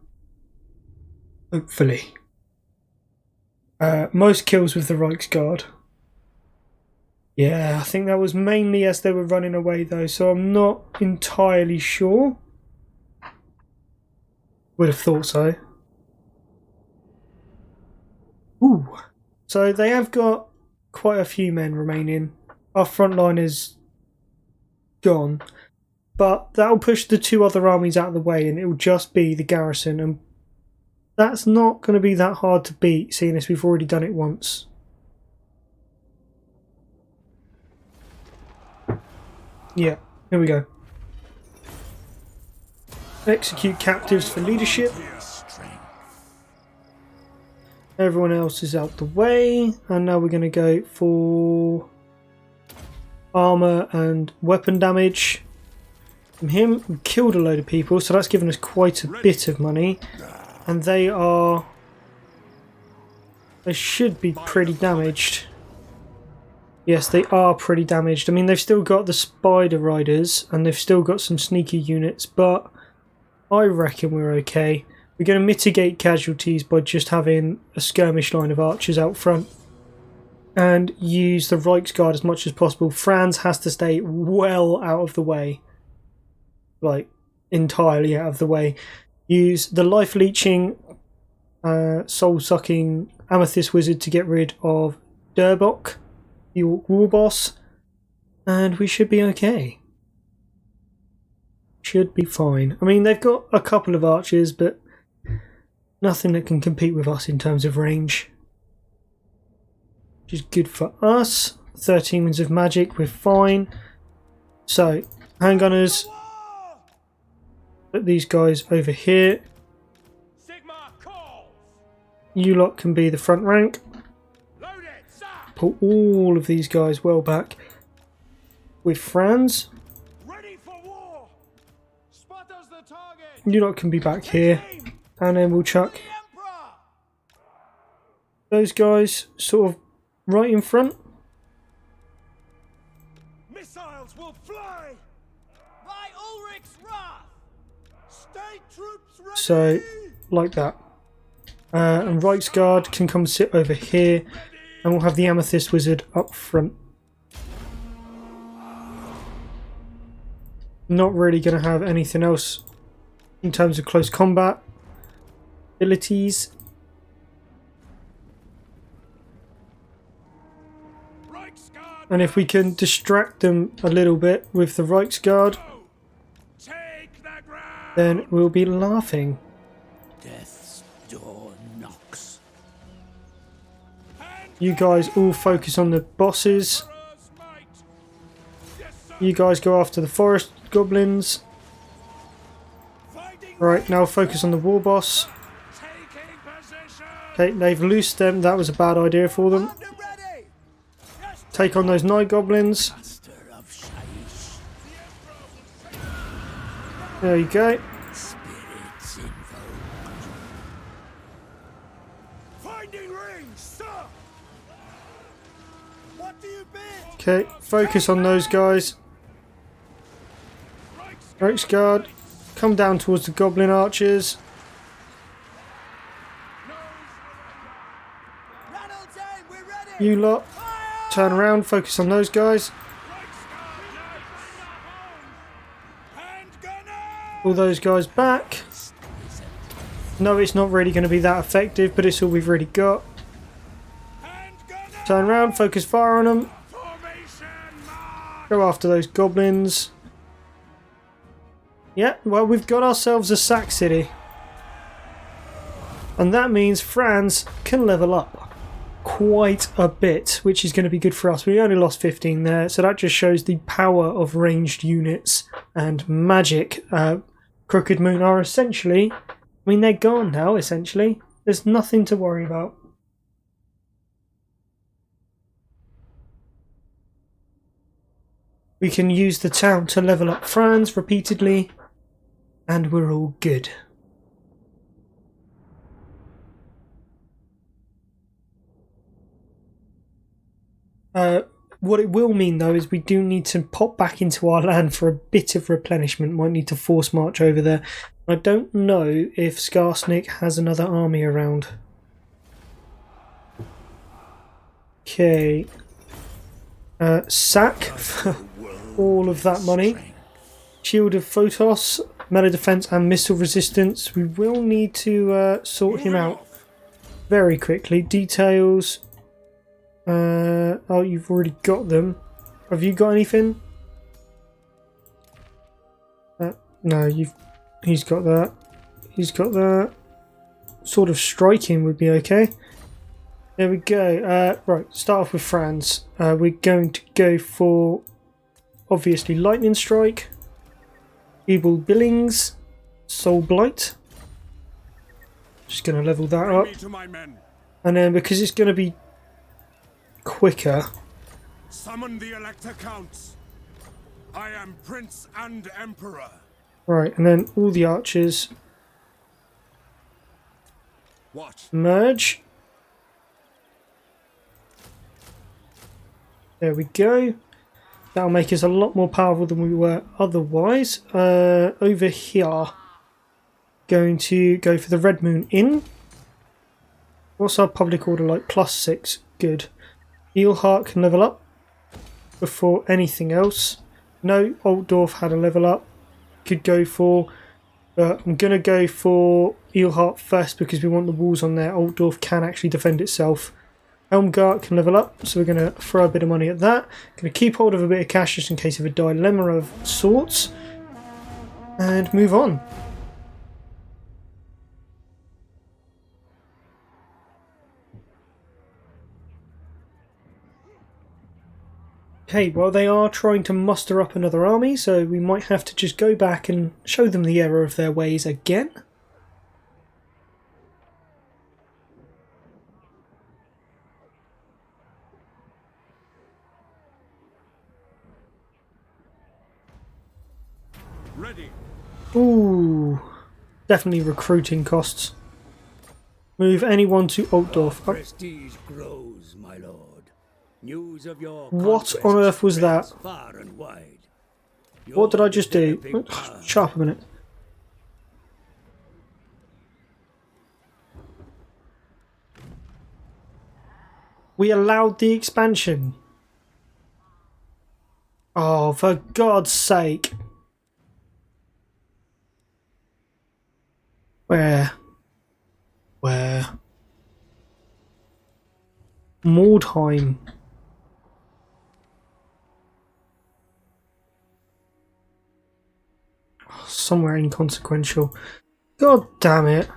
[SPEAKER 1] Hopefully. Most kills with the Reichsguard. Yeah, I think that was mainly as they were running away though, so I'm not entirely sure. Would have thought so. Ooh. So they have got quite a few men remaining. Our front line is gone. But that'll push the 2 other armies out of the way and it will just be the garrison. And that's not going to be that hard to beat, seeing as we've already done it once. Yeah, here we go. Execute captives for leadership. Everyone else is out the way. And now we're going to go for armour and weapon damage. From him, we killed a load of people, so that's given us quite a bit of money. And they should be pretty damaged. Yes, they are pretty damaged. I mean, they've still got the spider riders, and they've still got some sneaky units, but I reckon we're okay. We're going to mitigate casualties by just having a skirmish line of archers out front. And use the Reichsguard as much as possible. Franz has to stay well out of the way. Like, entirely out of the way. Use the life leeching, soul sucking amethyst wizard to get rid of Durbok, the war boss, and we should be okay. Should be fine. I mean, they've got a couple of archers, but nothing that can compete with us in terms of range. Which is good for us. 13 winds of magic, we're fine. So, handgunners. Put these guys over here.
[SPEAKER 3] Sigma calls.
[SPEAKER 1] You lot can be the front rank.
[SPEAKER 3] Load it, sir.
[SPEAKER 1] Pull all of these guys well back. With Franz.
[SPEAKER 3] Ready for war. Spot us the target.
[SPEAKER 1] You lot can be back here. And then we'll chuck
[SPEAKER 3] The Emperor.
[SPEAKER 1] those guys sort of right in front.
[SPEAKER 3] Missiles will fly. By
[SPEAKER 1] So, like that. And Reichsguard can come sit over here, and we'll have the Amethyst Wizard up front. Not really going to have anything else in terms of close combat abilities. And if we can distract them a little bit with the Reichsguard, then we'll be laughing.
[SPEAKER 3] Death's door knocks.
[SPEAKER 1] You guys all focus on the bosses. You guys go after the forest goblins. Right, now focus on the war boss. Okay, they've loosed them. That was a bad idea for them. Take on those night goblins. There you go. Okay, focus on those guys. Reichsguard, come down towards the goblin archers. You lot, turn around, focus on those guys. Pull those guys back. No, it's not really going to be that effective, but it's all we've really got. Turn around, focus fire on them. Go after those goblins. Yeah, well, we've got ourselves a sack city. And that means Franz can level up quite a bit, which is going to be good for us. We only lost 15 there, so that just shows the power of ranged units and magic. Crooked Moon are essentially, I mean, they're gone now, essentially. There's nothing to worry about. We can use the town to level up Franz repeatedly, and we're all good. What it will mean, though, is we do need to pop back into our land for a bit of replenishment. Might need to force march over there. I don't know if Skarsnik has another army around. Okay. Sack for all of that money. Shield of Photos, melee defense and missile resistance. We will need to sort him out very quickly. Details. Oh, you've already got them. Have you got anything? No, he's got that. He's got that. Sort of striking would be okay. There we go. Right, start off with Franz. We're going to go for, obviously, Lightning Strike, Evil Billings, Soul Blight. Just going to level that up. And then, because it's going to be quicker.
[SPEAKER 2] Summon the Elector Counts. I am Prince and Emperor.
[SPEAKER 1] Right, and then all the archers.
[SPEAKER 2] What?
[SPEAKER 1] Merge. There we go. That'll make us a lot more powerful than we were otherwise. Over here, going to go for the Red Moon Inn. What's our public order like? +6. Good. Eelheart can level up before anything else. No, Altdorf had a level up. Could go for... I'm going to go for Eelheart first because we want the walls on there. Altdorf can actually defend itself. Helmgart can level up, so we're going to throw a bit of money at that. Going to keep hold of a bit of cash just in case of a dilemma of sorts. And move on. Okay, well, they are trying to muster up another army, so we might have to just go back and show them the error of their ways again.
[SPEAKER 2] Ready.
[SPEAKER 1] Ooh, definitely recruiting costs. Move anyone to Altdorf. Oh.
[SPEAKER 3] Prestige grows, my lord. News of your
[SPEAKER 1] What on earth was that?
[SPEAKER 3] Far and wide.
[SPEAKER 1] What did I just do? Shut up a minute. We allowed the expansion. Oh, for God's sake. Where? Mordheim. Oh, somewhere inconsequential. God damn it.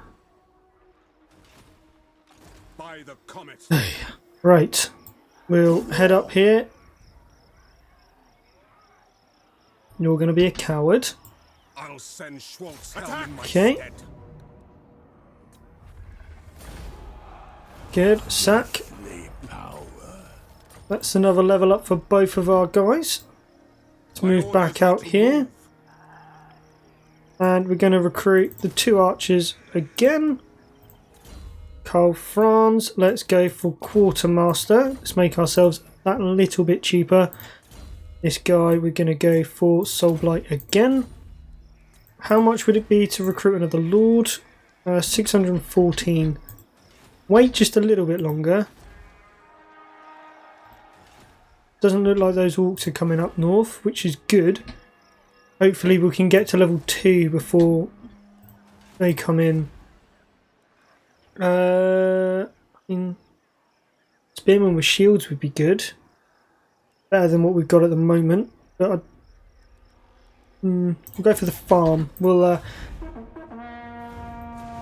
[SPEAKER 2] By the comet.
[SPEAKER 1] Right. We'll head up here. You're going to be a coward.
[SPEAKER 2] I'll send Schwartz helm in my
[SPEAKER 1] Okay.
[SPEAKER 2] stead.
[SPEAKER 1] Good. Sack. That's another level up for both of our guys. Let's move back out here. And we're going to recruit the 2 archers again. Karl Franz. Let's go for quartermaster. Let's make ourselves that little bit cheaper. This guy, we're going to go for Soul Blight again. How much would it be to recruit another lord? 614. Wait just a little bit longer. Doesn't look like those orcs are coming up north, which is good. Hopefully we can get to level 2 before they come in. I mean, spearmen with shields would be good. Better than what we've got at the moment. But we'll go for the farm. We'll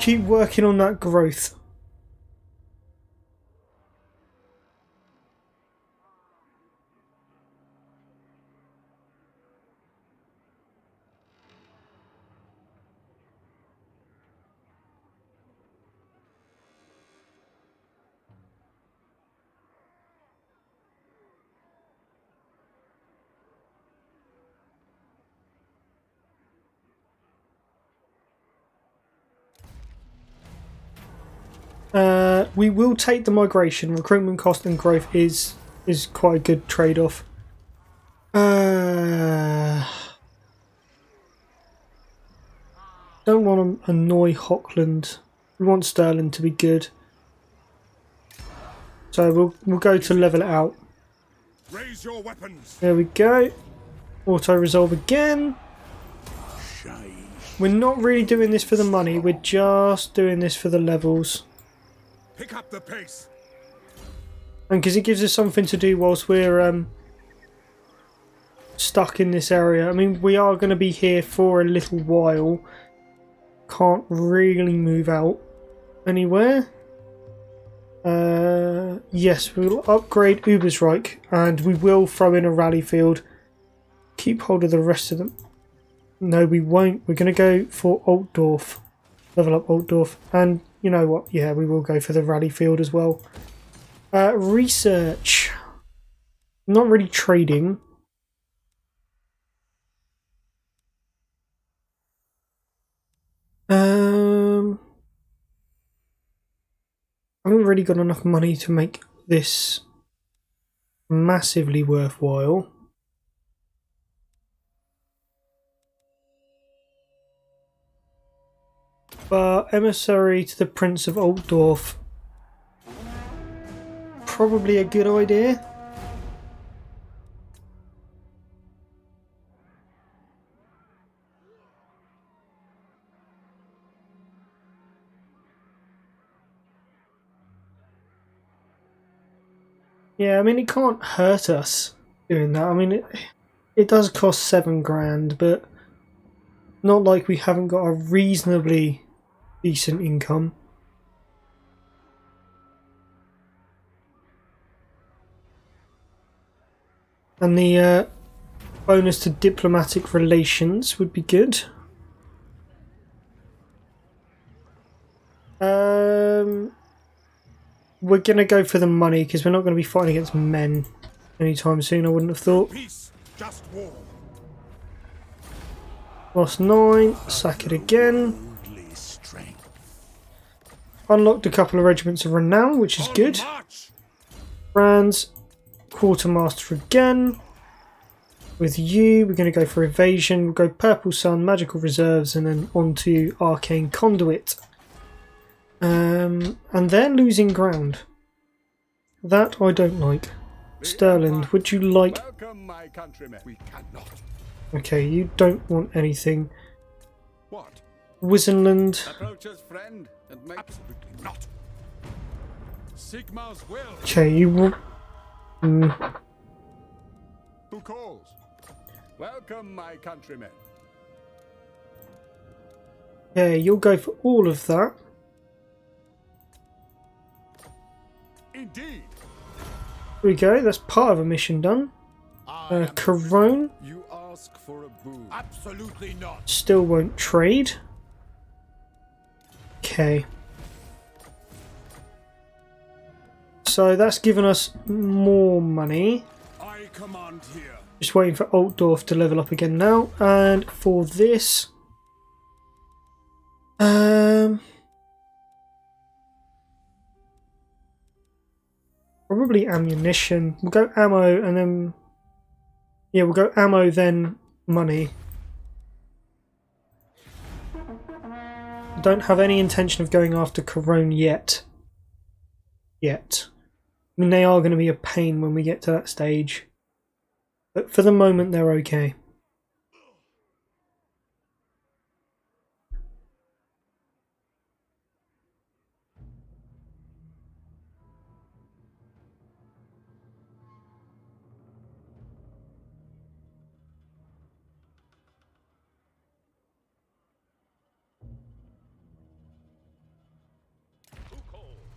[SPEAKER 1] keep working on that growth. We will take the migration. Recruitment cost and growth is quite a good trade-off. Don't want to annoy Hockland. We want Sterling to be good. So we'll go to level it out.
[SPEAKER 2] Raise your weapons.
[SPEAKER 1] There we go. Auto-resolve again. We're not really doing this for the money. We're just doing this for the levels.
[SPEAKER 2] Pick up the pace.
[SPEAKER 1] And because it gives us something to do whilst we're stuck in this area. I mean, we are going to be here for a little while. Can't really move out anywhere. Yes, we'll upgrade Ubersreich and we will throw in a rally field. Keep hold of the rest of them. No, we won't. We're going to go for Altdorf. Level up Altdorf. And you know what? Yeah, we will go for the rally field as well. Research. Not really trading. I haven't really got enough money to make this massively worthwhile. But emissary to the Prince of Altdorf. Probably a good idea. Yeah, I mean, it can't hurt us doing that. I mean, it does cost 7 grand, but not like we haven't got a reasonably decent income. And the bonus to diplomatic relations would be good. We're going to go for the money because we're not going to be fighting against men anytime soon, I wouldn't have thought.
[SPEAKER 2] Peace, just war.
[SPEAKER 1] Lost 9, sack it again. Unlocked a couple of regiments of renown, which is good. Franz, quartermaster again. With you, we're going to go for evasion. We'll go Purple Sun, magical reserves, and then on to arcane conduit. And they're losing ground. That I don't like. Sterling, would you like...
[SPEAKER 3] Welcome, my countrymen. We cannot.
[SPEAKER 1] Okay, you don't want anything.
[SPEAKER 3] What?
[SPEAKER 1] Wizenland.
[SPEAKER 3] Approach us, friend, and make... Absolutely not. Sigmar's will.
[SPEAKER 1] Okay, you want...
[SPEAKER 3] Who calls? Welcome, my countrymen.
[SPEAKER 1] Yeah, you'll go for all of that.
[SPEAKER 3] Indeed.
[SPEAKER 1] Here we go, that's part of a mission done. Corone
[SPEAKER 3] You ask for a boon. Absolutely not.
[SPEAKER 1] still won't trade. Okay. So that's given us more money.
[SPEAKER 2] I command here.
[SPEAKER 1] Just waiting for Altdorf to level up again now. And for this... probably ammunition. We'll go ammo and then... yeah, we'll go ammo then money. Don't have any intention of going after Corone yet. I mean, they are going to be a pain when we get to that stage. But for the moment, they're okay.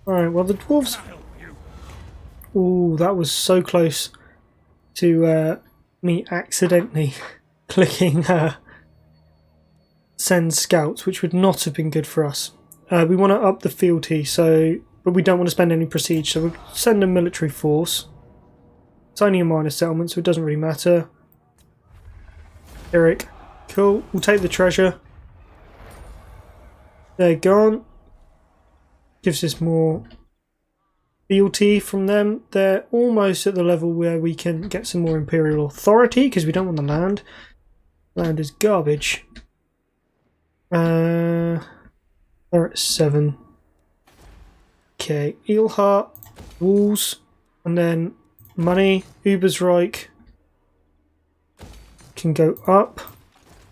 [SPEAKER 1] Alright, well the dwarves... ooh, that was so close to me accidentally clicking send scouts, which would not have been good for us. We want to up the fealty, but we don't want to spend any prestige, so we'll send a military force. It's only a minor settlement, so it doesn't really matter. Eric, cool, we'll take the treasure. They're gone. Gives us more fealty from them. They're almost at the level where we can get some more imperial authority because we don't want the land. Land is garbage. They're at 7. Okay, Eelhart, walls, and then money. Ubersreich can go up.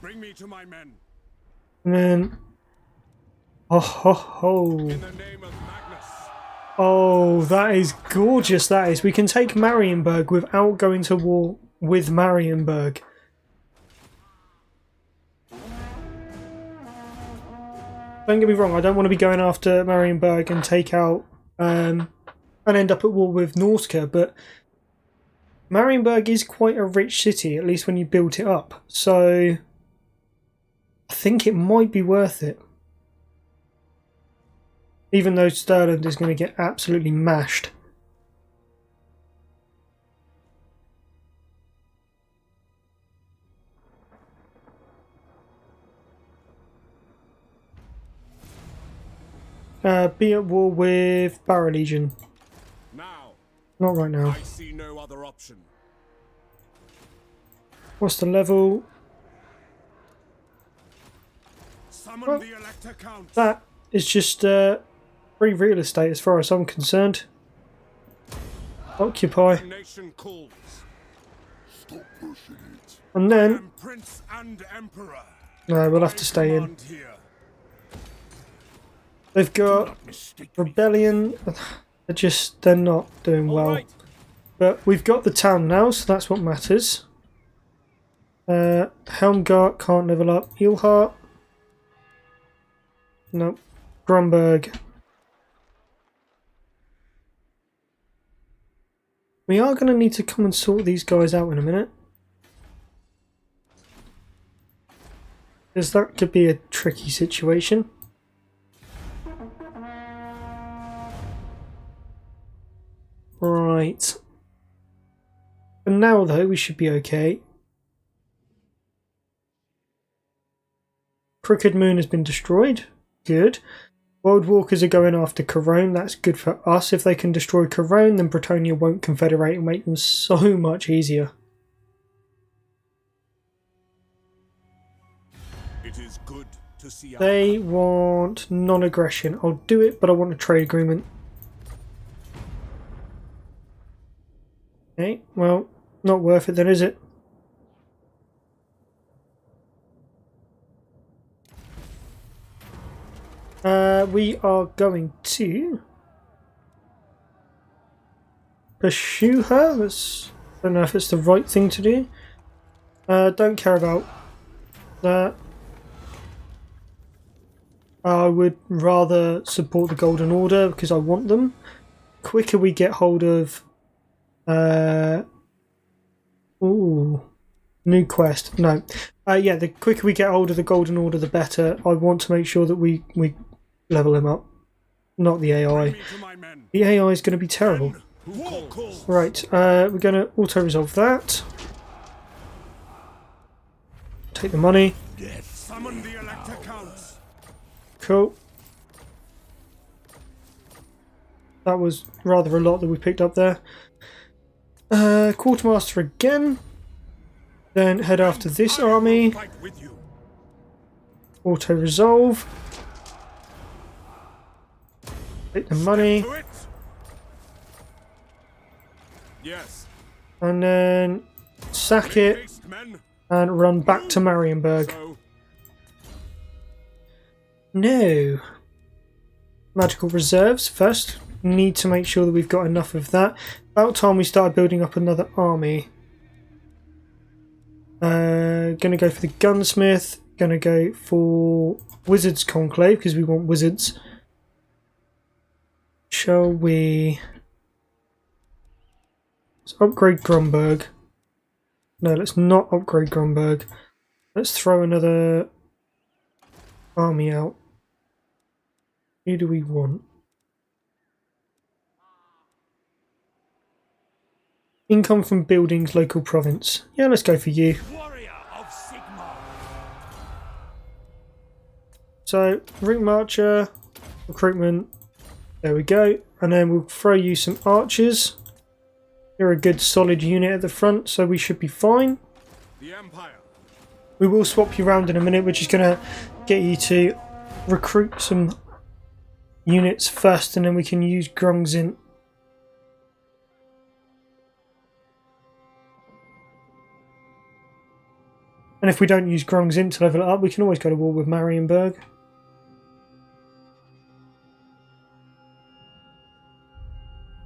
[SPEAKER 2] Bring me to my men.
[SPEAKER 1] And then... oh ho ho!
[SPEAKER 2] In the name of Magnus.
[SPEAKER 1] Oh, that is gorgeous, that is. We can take Marienburg without going to war with Marienburg. Don't get me wrong, I don't want to be going after Marienburg and take out and end up at war with Norska, but Marienburg is quite a rich city, at least when you built it up. So I think it might be worth it. Even though Stirland is going to get absolutely mashed. Be at war with Barra Legion.
[SPEAKER 2] Now,
[SPEAKER 1] Not right now.
[SPEAKER 2] I see no other option.
[SPEAKER 1] What's the level?
[SPEAKER 2] Summon
[SPEAKER 1] Well,
[SPEAKER 2] the Elector Count.
[SPEAKER 1] That is just free real estate as far as I'm concerned. Occupy.
[SPEAKER 2] The nation calls. Stop pushing it.
[SPEAKER 1] And
[SPEAKER 2] I
[SPEAKER 1] then...
[SPEAKER 2] am Prince and Emperor.
[SPEAKER 1] no, we'll have to stay in.
[SPEAKER 2] Command here.
[SPEAKER 1] They've got Rebellion. They're not doing well.
[SPEAKER 2] Right.
[SPEAKER 1] But we've got the town now, so that's what matters. Helmgart can't level up. Eelhart. Nope. Grunberg. We are going to need to come and sort these guys out in a minute. Because that could be a tricky situation. Right. For now, though, we should be okay. Crooked Moon has been destroyed. Good. World Walkers are going after Corone. That's good for us. If they can destroy Corone, then Bretonia won't confederate and make them so much easier.
[SPEAKER 2] It is good to see our
[SPEAKER 1] They want non-aggression. I'll do it, but I want a trade agreement. Okay, well, not worth it then, is it? We are going to pursue her. I don't know if it's the right thing to do. Don't care about that. I would rather support the Golden Order because I want them. Quicker we get hold of... Ooh. New quest. No. Yeah, the quicker we get hold of the Golden Order, the better. I want to make sure that we level him up. Not the AI. The AI is going to be terrible. Right, we're going to auto-resolve that. Take the money.
[SPEAKER 2] Summon the Elector Counts.
[SPEAKER 1] Cool. That was rather a lot that we picked up there. Quartermaster again. Then head after this army. Auto-resolve. Take the money.
[SPEAKER 2] Yes.
[SPEAKER 1] And then sack it and run back to Marienburg. No. Magical reserves first. Need to make sure that we've got enough of that. About time we started building up another army. Gonna go for the gunsmith. Gonna go for Wizards Conclave because we want wizards. Shall we... Let's upgrade Grunberg. No, let's not upgrade Grunberg. Let's throw another army out. Who do we want? Income from buildings, local province. Yeah, let's go for you.
[SPEAKER 3] Warrior of Sigmar.
[SPEAKER 1] So, Ring Marcher, recruitment. There we go. And then we'll throw you some archers. You're a good solid unit at the front, so we should be fine.
[SPEAKER 2] The Empire.
[SPEAKER 1] We will swap you around in a minute. We're just going to get you to recruit some units first, and then we can use Grungzint. And if we don't use Grungzint to level it up, we can always go to war with Marienburg.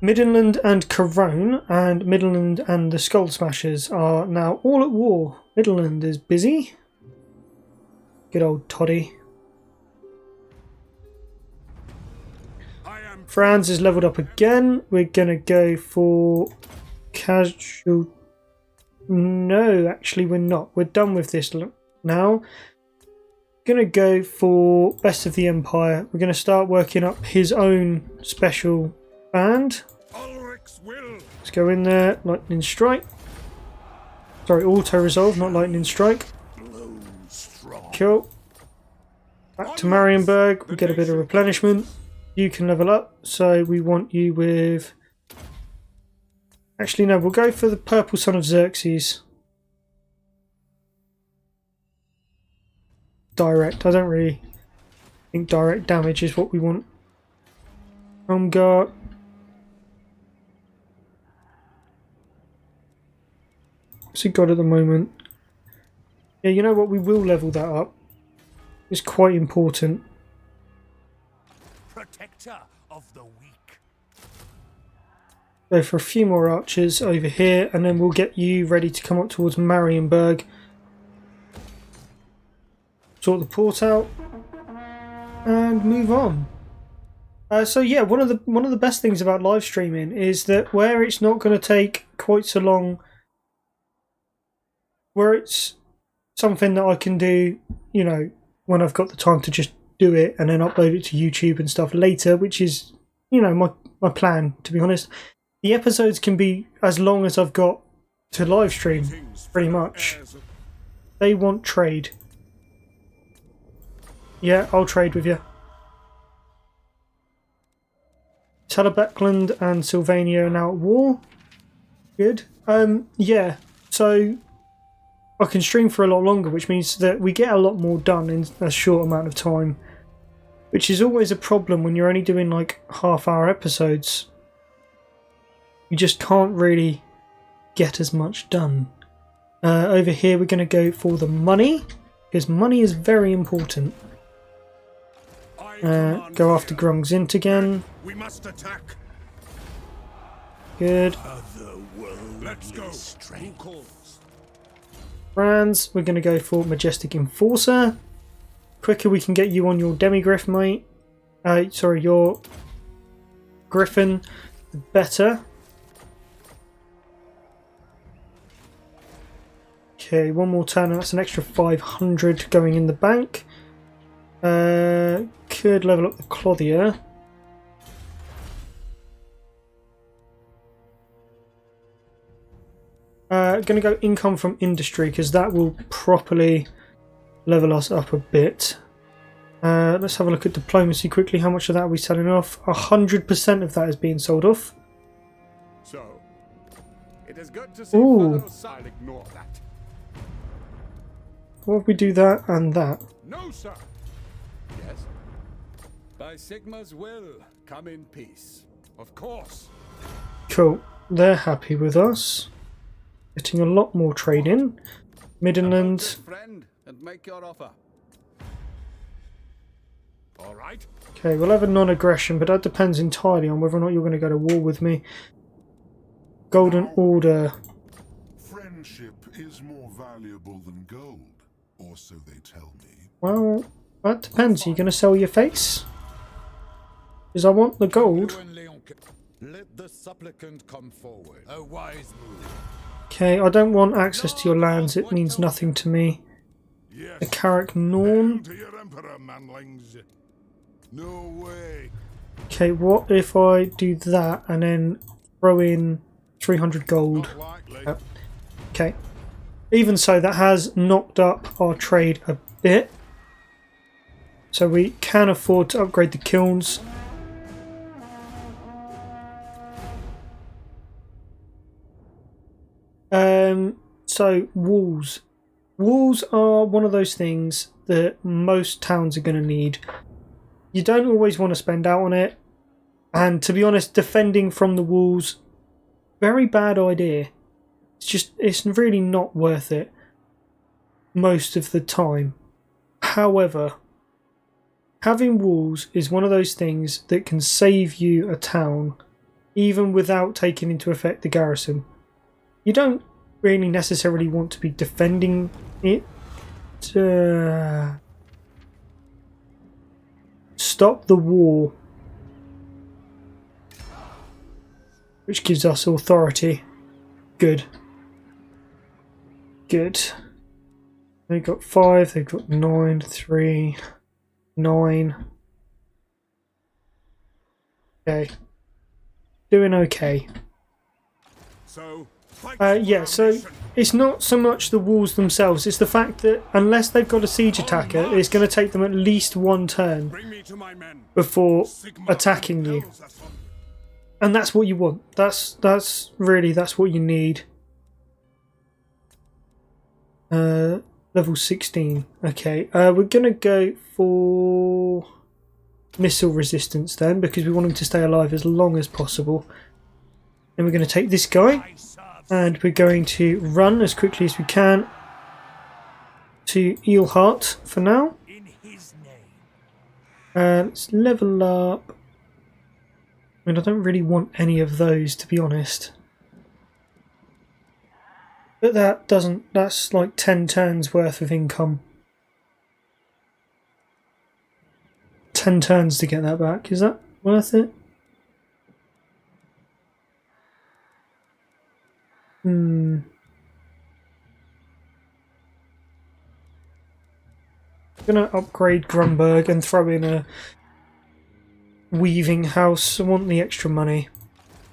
[SPEAKER 1] Middenland and Corone and Middenland and the Skull Smashers are now all at war. Middenland is busy. Good old Toddy. Franz is leveled up again. We're going to go for casual... No, actually we're not. We're done with this now. Going to go for Best of the Empire. We're going to start working up his own special band. Let's go in there. Lightning Strike. Sorry, Auto-Resolve, not Lightning Strike. Cool. Back to Marienburg. We get a bit of replenishment. You can level up. So we want you with... Actually, no, we'll go for the Purple Son of Xerxes. Direct. I don't really think direct damage is what we want. Guard. What's he got at the moment? Yeah, you know what? We will level that up. It's quite important.
[SPEAKER 3] Protector of the weak.
[SPEAKER 1] Go for a few more archers over here, and then we'll get you ready to come up towards Marienburg. Sort the port out, and move on. So yeah, one of the best things about live streaming is that where it's not going to take quite so long, where it's something that I can do, you know, when I've got the time to just do it and then upload it to YouTube and stuff later, which is, you know, my plan, to be honest. The episodes can be as long as I've got to live stream, pretty much. They want trade. Yeah, I'll trade with you. Telebeckland and Sylvania are now at war. Good. Yeah, so I can stream for a lot longer, which means that we get a lot more done in a short amount of time. Which is always a problem when you're only doing like half-hour episodes. You just can't really get as much done. Over here we're going to go for the money, because money is very important. Go after Grung's Int again.
[SPEAKER 2] We must attack.
[SPEAKER 1] Good.
[SPEAKER 2] Let's go. Who calls?
[SPEAKER 1] Franz, we're going to go for Majestic Enforcer. Quicker we can get you on your Demigriff, mate. Sorry, your Griffin, the better. Okay, one more turn, and that's an extra 500 going in the bank. Could level up the Clothier. Going to go income from industry, because that will properly level us up a bit. Let's have a look at diplomacy quickly. How much of that are we selling off? 100% of that is being sold off.
[SPEAKER 2] So, it is good to see fellows. I'll ignore that.
[SPEAKER 1] What if we do that and that?
[SPEAKER 2] No, sir.
[SPEAKER 3] Yes? By Sigma's will, come in peace.
[SPEAKER 2] Of course.
[SPEAKER 1] Cool. They're happy with us. Getting a lot more trade in. Midland.
[SPEAKER 3] Friend, and make your offer.
[SPEAKER 2] All right.
[SPEAKER 1] Okay, we'll have a non-aggression, but that depends entirely on whether or not you're going to go to war with me. Golden Order.
[SPEAKER 4] Friendship is more valuable than gold, or so they tell me.
[SPEAKER 1] Well, that depends. Are you going to sell your face? Because I want the gold.
[SPEAKER 3] Let the supplicant come forward. A wise move.
[SPEAKER 1] Okay, I don't want access to your lands. It means nothing to me. The Carrick Norn.
[SPEAKER 4] To your emperor, manlings. No way.
[SPEAKER 1] Okay, what if I do that and then throw in 300 gold? Yep. Okay. Even so, that has knocked up our trade a bit. So we can afford to upgrade the kilns. So walls. Walls are one of those things that most towns are going to need. You don't always want to spend out on it. And to be honest, defending from the walls, very bad idea. It's really not worth it most of the time. However, having walls is one of those things that can save you a town even without taking into effect the garrison. You don't really necessarily want to be defending it. Stop the war, which gives us authority. Good. Good. They've got 5, they've got 9, 3, 9. Okay. Doing okay.
[SPEAKER 2] So,
[SPEAKER 1] yeah, so it's not so much the walls themselves, it's the fact that unless they've got a siege attacker, it's going to take them at least one turn
[SPEAKER 2] bring me to my men.
[SPEAKER 1] before
[SPEAKER 2] Sigma
[SPEAKER 1] attacking you.
[SPEAKER 2] compels us on.
[SPEAKER 1] And that's what you want. That's what you need. Level 16. Okay, we're going to go for missile resistance then, because we want him to stay alive as long as possible. Then we're going to take this guy, and we're going to run as quickly as we can to Eelheart for now.
[SPEAKER 3] In his name.
[SPEAKER 1] Let's level up. I mean, I don't really want any of those, to be honest. But that's like 10 turns worth of income. 10 turns to get that back. Is that worth it? I'm gonna upgrade Grunberg and throw in a weaving house. I want the extra money.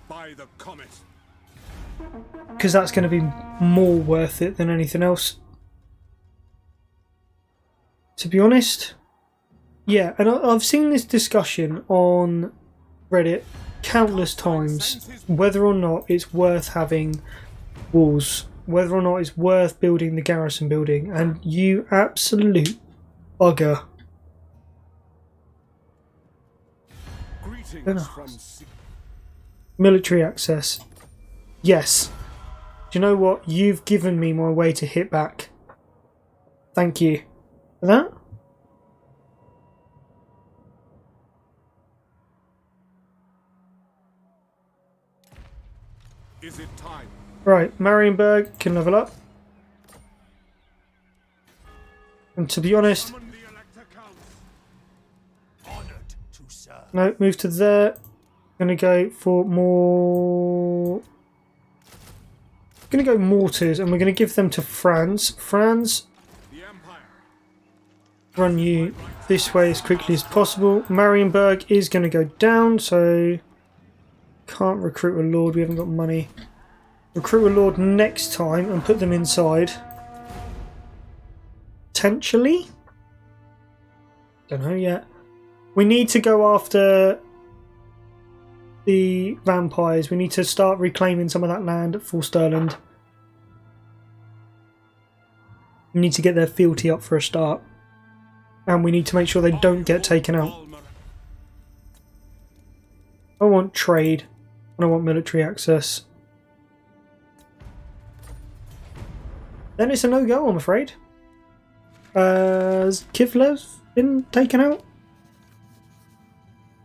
[SPEAKER 2] By the comet.
[SPEAKER 1] Because that's going to be more worth it than anything else. To be honest. Yeah, and I've seen this discussion on Reddit countless times. Whether or not it's worth having walls. Whether or not it's worth building the garrison building. And you absolute bugger.
[SPEAKER 2] Greetings from
[SPEAKER 1] Military access. Yes. Do you know what? You've given me my way to hit back. Thank you for that.
[SPEAKER 2] Is it time?
[SPEAKER 1] Right, Marienburg can level up. And to be honest,
[SPEAKER 2] Summon the Elector Counts.
[SPEAKER 3] Honored to serve.
[SPEAKER 1] no, move to there. Gonna go for more. Gonna go mortars, and we're gonna give them to Franz. Franz,
[SPEAKER 2] The Empire.
[SPEAKER 1] run you this way as quickly as possible. Marienburg is gonna go down, so can't recruit a lord. We haven't got money. Recruit a lord next time and put them inside. Potentially? Don't know yet. We need to go after the vampires. We need to start reclaiming some of that land at Forsterland. We need to get their fealty up for a start. And we need to make sure they don't get taken out. I want trade. And I want military access. Then it's a no-go, I'm afraid. Has Kivlev been taken out?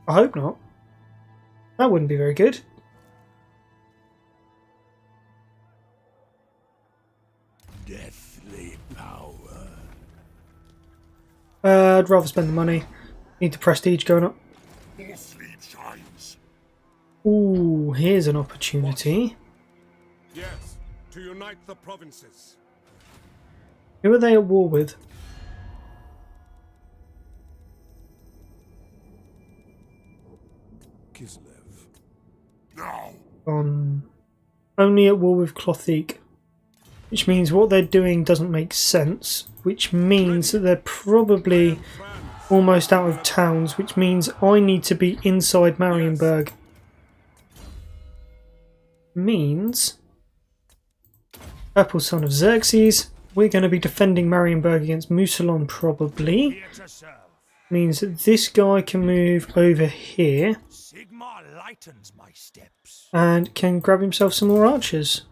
[SPEAKER 1] I hope not. That wouldn't be very good.
[SPEAKER 3] Deathly power.
[SPEAKER 1] I'd rather spend the money. Need the prestige going up.
[SPEAKER 4] More sleep shines.
[SPEAKER 1] Ooh, here's an opportunity.
[SPEAKER 2] Yes, to unite the provinces.
[SPEAKER 1] Who are they at war with?
[SPEAKER 2] Kislev.
[SPEAKER 4] Now.
[SPEAKER 1] Only at war with Clothique. Which means what they're doing doesn't make sense. Which means that they're probably almost out of towns. Which means I need to be inside Marienburg. Means... Purple Son of Xerxes. We're going to be defending Marienburg against Musalon probably.
[SPEAKER 3] Here to serve.
[SPEAKER 1] Means that this guy can move over here.
[SPEAKER 3] Sigmar lightens my steps.
[SPEAKER 1] And can grab himself some more archers.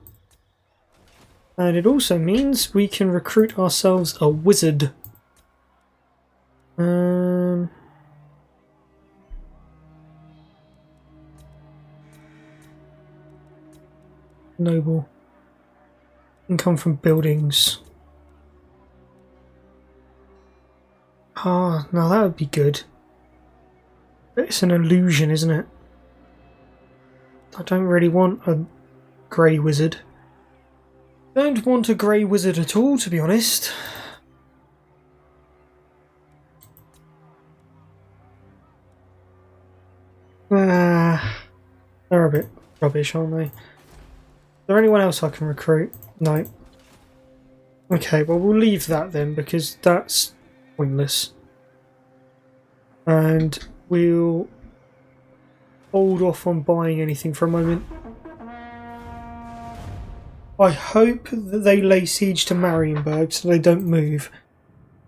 [SPEAKER 1] And it also means we can recruit ourselves a wizard. Noble. Income from buildings. Ah, now that would be good. But it's an illusion, isn't it? I don't really want a grey wizard. Don't want a grey wizard at all, to be honest. They're a bit rubbish, aren't they? Is there anyone else I can recruit? No. Okay, well we'll leave that then, because that's pointless. And we'll hold off on buying anything for a moment. I hope that they lay siege to Marienburg so they don't move.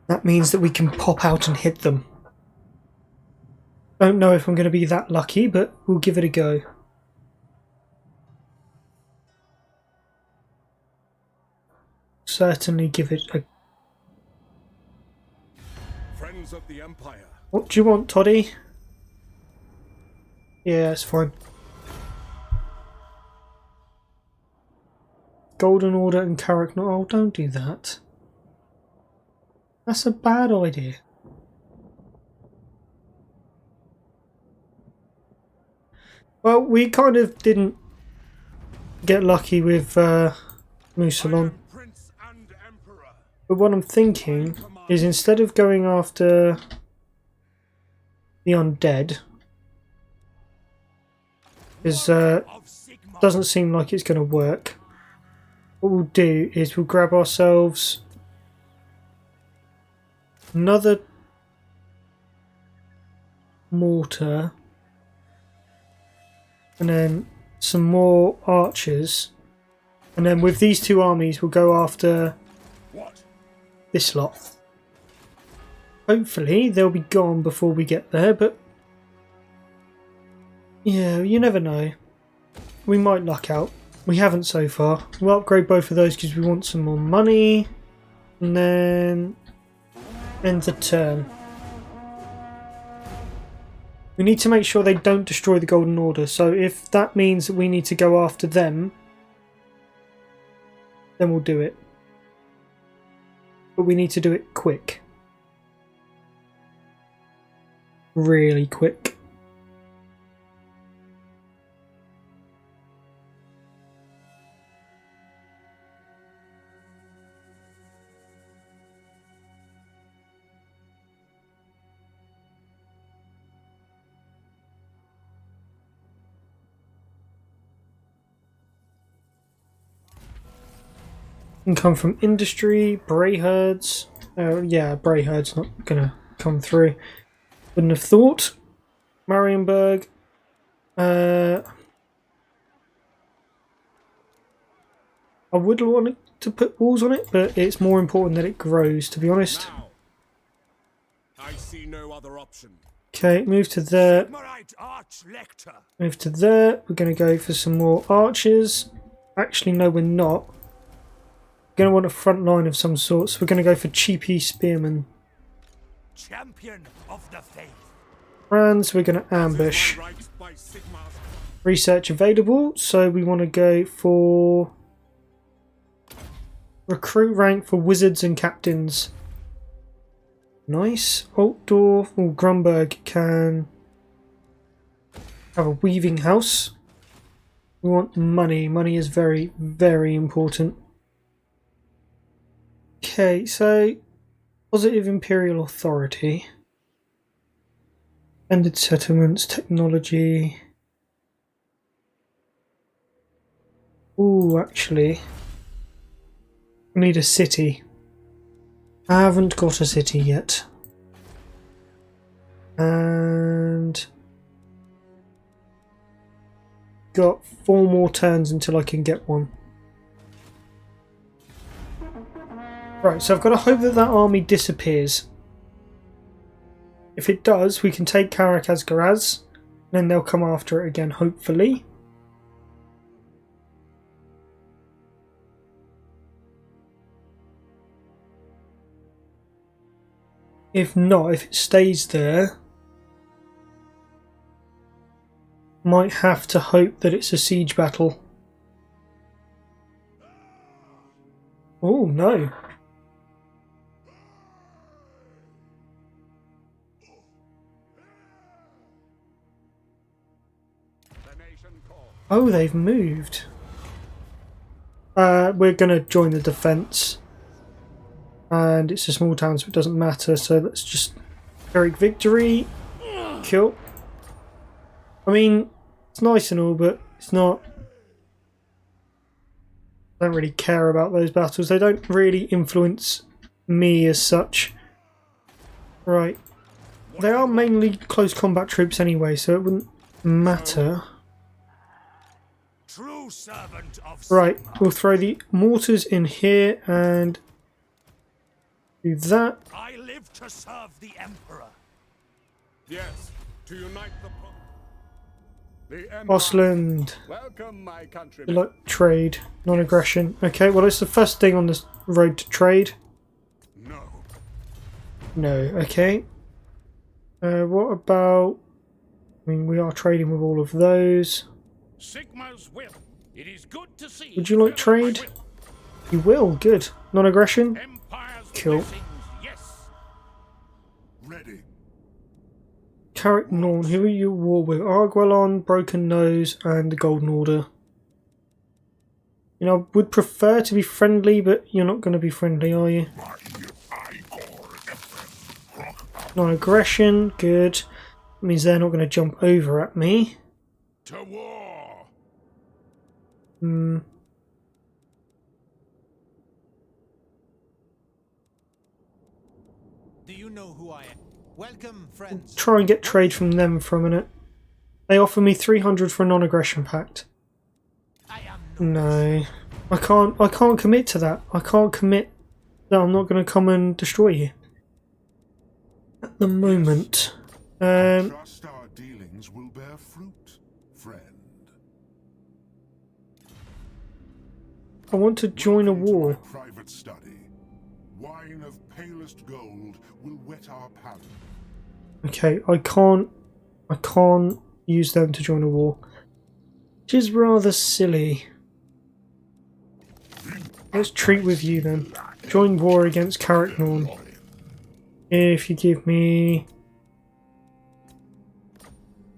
[SPEAKER 1] That means that we can pop out and hit them. Don't know if I'm going to be that lucky, but we'll give it a go. Certainly give it a...
[SPEAKER 2] Friends of the Empire.
[SPEAKER 1] What do you want, Toddy? Yeah, it's fine. Golden Order and Carrick. No, oh, don't do that. That's a bad idea. Well, we kind of didn't get lucky with Musalon.
[SPEAKER 2] Prince and Emperor.
[SPEAKER 1] But what I'm thinking is instead of going after the undead, because
[SPEAKER 3] Of Sigmar.
[SPEAKER 1] doesn't seem like it's going to work. What we'll do is we'll grab ourselves another mortar and then some more archers, and then with these two armies we'll go after
[SPEAKER 3] What?
[SPEAKER 1] this lot. Hopefully they'll be gone before we get there, but yeah, you never know. We might luck out. We haven't so far. We'll upgrade both of those because we want some more money. And then end the turn. We need to make sure they don't destroy the Golden Order. So if that means that we need to go after them, then we'll do it. But we need to do it quick. Really quick. Can come from industry, Bray herds. Yeah, Bray herd's not gonna come through. Wouldn't have thought. Marienburg. I would want to put walls on it, but it's more important that it grows, to be honest.
[SPEAKER 2] Now, I see no other option.
[SPEAKER 1] Okay, move to there. Move to there. We're going to go for some more archers. Actually, no, we're not. We're going to want a front line of some sort, so we're going to go for cheapy spearmen.
[SPEAKER 3] Champion of the faith.
[SPEAKER 1] Franz, we're going to ambush. Research available, so we want to go for recruit rank for wizards and captains. Nice. Altdorf or Grunberg can have a weaving house. We want money. Money is very, very important. Okay, so positive imperial authority. Ended settlements, technology. Ooh, actually, we need a city. I haven't got a city yet. And got 4 more turns until I can get one. Right, so I've got to hope that that army disappears. If it does, we can take Karakaz-Garaz, then they'll come after it again, hopefully. If not, if it stays there, might have to hope that it's a siege battle. Oh no. Oh, they've moved. We're going to join the defence. And it's a small town, so it doesn't matter. So let's just Eric victory. Kill. I mean, it's nice and all, but it's not. I don't really care about those battles. They don't really influence me as such. Right. They are mainly close combat troops anyway, so it wouldn't matter.
[SPEAKER 3] True servant of
[SPEAKER 1] Right, we'll throw the mortars in here and do that.
[SPEAKER 3] I live to serve the Emperor.
[SPEAKER 2] Yes, to unite the
[SPEAKER 1] Osland.
[SPEAKER 3] Welcome, my countrymen.
[SPEAKER 1] We like trade, non-aggression. Okay, well it's the first thing on this road to trade.
[SPEAKER 2] No.
[SPEAKER 1] No, okay. What about... I mean, we are trading with all of those.
[SPEAKER 3] Sigma's will. It is good to see.
[SPEAKER 1] Would you like trade? You will, good. Non-aggression?
[SPEAKER 3] Empire's
[SPEAKER 1] Cool.
[SPEAKER 3] blessings, yes.
[SPEAKER 4] Ready.
[SPEAKER 1] Carrick Norn, who are you at war with? Arguelon, Broken Nose, and the Golden Order. You know, I would prefer to be friendly, but you're not going to be friendly, are you? Non-aggression, good. That means they're not going to jump over at me.
[SPEAKER 3] To war.
[SPEAKER 1] Hmm.
[SPEAKER 5] Do you know who I am? Welcome, friends.
[SPEAKER 1] Try and get trade from them for a minute. They offer me 300 for a non-aggression pact.
[SPEAKER 5] I am
[SPEAKER 1] No. I can't commit to that. I can't commit that I'm not going to come and destroy you. At the moment.
[SPEAKER 4] Trust our dealings will bear fruit, friend.
[SPEAKER 1] I want to join a
[SPEAKER 4] Welcome to
[SPEAKER 1] war.
[SPEAKER 4] my private study. Wine of palest gold will whet our palate.
[SPEAKER 1] Okay, I can't use them to join a war. Which is rather silly. Let's treat with you then. Join war against Carricknorn. If you give me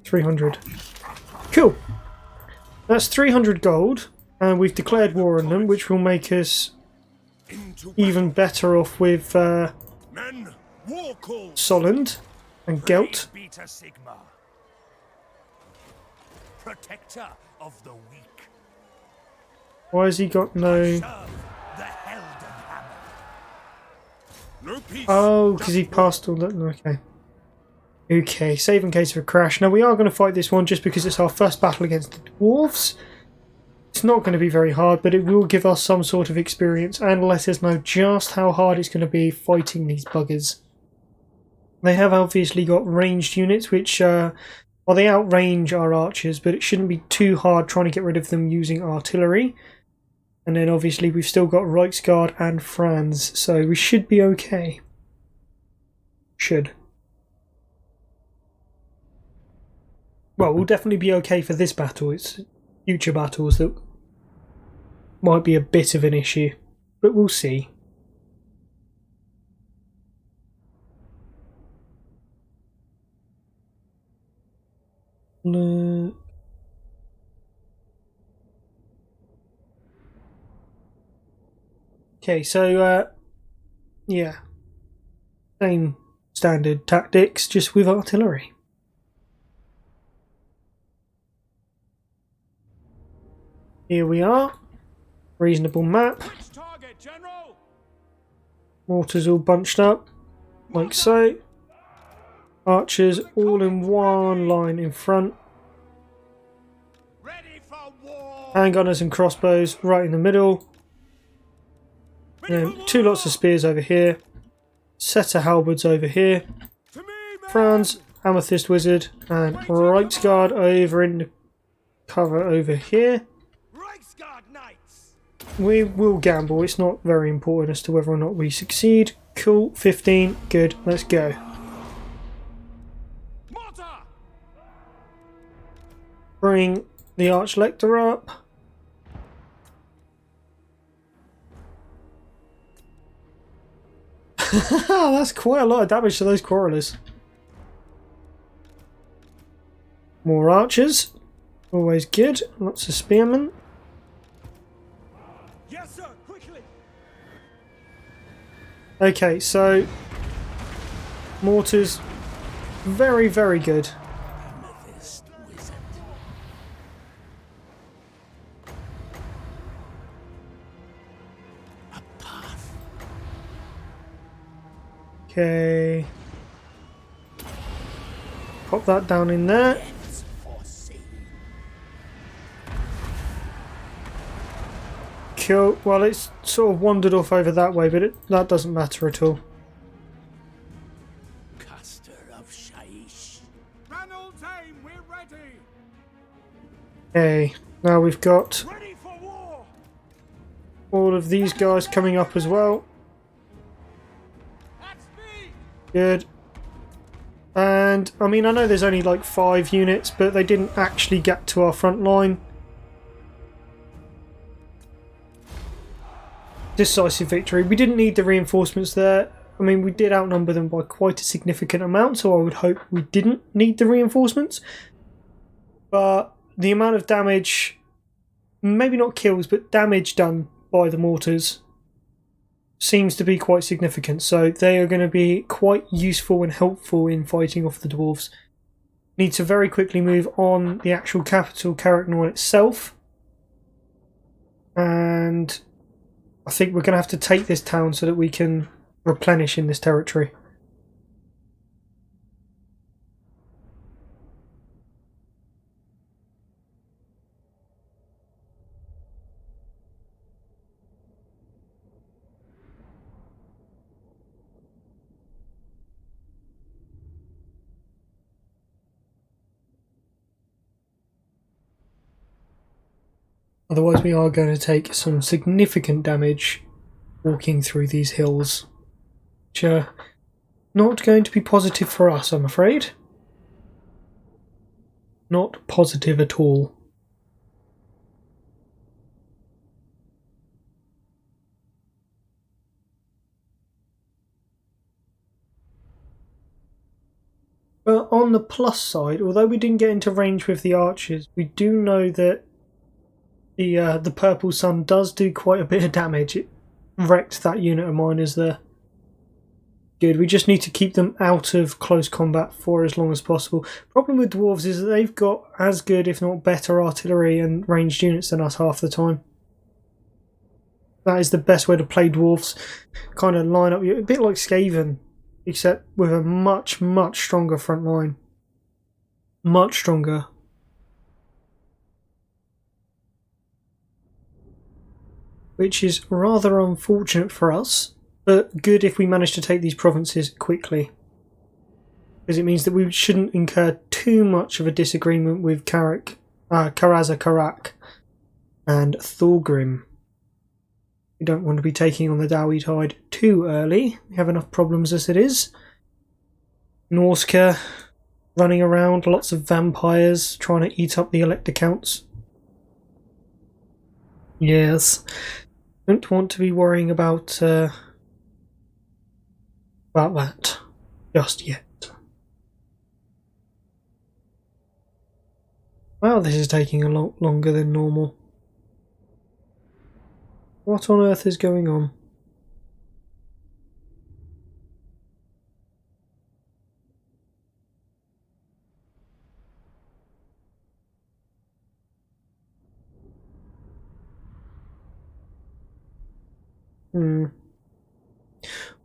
[SPEAKER 1] 300. Cool. That's 300 gold, and we've declared war on them, which will make us even better off with
[SPEAKER 2] Men, war calls.
[SPEAKER 1] Solent and Gelt.
[SPEAKER 3] Beta Sigma. Protector of the weak.
[SPEAKER 1] Why has he got no...
[SPEAKER 3] Serve the Heldenhammer.
[SPEAKER 2] No peace.
[SPEAKER 1] Oh, because he passed all that. Okay. Okay, save in case of a crash. Now we are going to fight this one just because it's our first battle against the dwarves. It's not going to be very hard, but it will give us some sort of experience and let us know just how hard it's going to be fighting these buggers. They have obviously got ranged units, which, well, they outrange our archers, but it shouldn't be too hard trying to get rid of them using artillery. And then obviously we've still got Reichsguard and Franz, so we should be okay. Should. Well, we'll definitely be okay for this battle. It's future battles that might be a bit of an issue, but we'll see. Okay, so yeah, same standard tactics, just with artillery. Here we are. Reasonable map.
[SPEAKER 3] Which target, General?
[SPEAKER 1] Mortars all bunched up, like so. Archers all in one line in front.
[SPEAKER 3] Ready for war.
[SPEAKER 1] Handgunners and crossbows right in the middle. And then two lots of spears over here. Set of halberds over here.
[SPEAKER 2] To me, men.
[SPEAKER 1] Franz, Amethyst Wizard, and Reichsguard over in the cover over here.
[SPEAKER 3] Reichsguard Knights.
[SPEAKER 1] We will gamble, it's not very important as to whether or not we succeed. Cool, 15, good, let's go.
[SPEAKER 3] Mortar.
[SPEAKER 1] Bring the Archlector up. That's quite a lot of damage to those Quarrelers. More archers, always good. Lots of spearmen.
[SPEAKER 3] Yes, sir. Quickly.
[SPEAKER 1] Okay, so mortars, very, very good. Okay. Pop that down in there. Cool. Well, it's sort of wandered off over that way, but that doesn't matter at all.
[SPEAKER 3] Custer of Shaish.
[SPEAKER 2] Ranald's aim, we're ready.
[SPEAKER 1] Okay. Now we've got
[SPEAKER 3] Ready for war.
[SPEAKER 1] all of these guys coming up as well.
[SPEAKER 3] At speed.
[SPEAKER 1] Good. And, I mean, I know there's only like 5 units, but they didn't actually get to our front line. Decisive victory. We didn't need the reinforcements there. I mean, we did outnumber them by quite a significant amount, so I would hope we didn't need the reinforcements. But the amount of damage, maybe not kills, but damage done by the mortars seems to be quite significant. So they are going to be quite useful and helpful in fighting off the dwarves. Need to very quickly move on the actual capital, Carricknorn itself. And I think we're going to have to take this town so that we can replenish in this territory. Otherwise we are going to take some significant damage walking through these hills, which are not going to be positive for us, I'm afraid. Not positive at all. But on the plus side, although we didn't get into range with the archers, we do know that the purple sun does do quite a bit of damage. It wrecked that unit of miners there. Good, we just need to keep them out of close combat for as long as possible. Problem with dwarves is that they've got as good, if not better, artillery and ranged units than us half the time. That is the best way to play dwarves. Kind of line up, a bit like Skaven, except with a much, much stronger front line. Much stronger. Which is rather unfortunate for us, but good if we manage to take these provinces quickly. Because it means that we shouldn't incur too much of a disagreement with Karak, Karak and Thorgrim. We don't want to be taking on the Dowie Tide too early. We have enough problems as it is. Norska running around, lots of vampires trying to eat up the Elector Counts. Yes. Don't want to be worrying about that just yet. Wow, this is taking a lot longer than normal. What on earth is going on?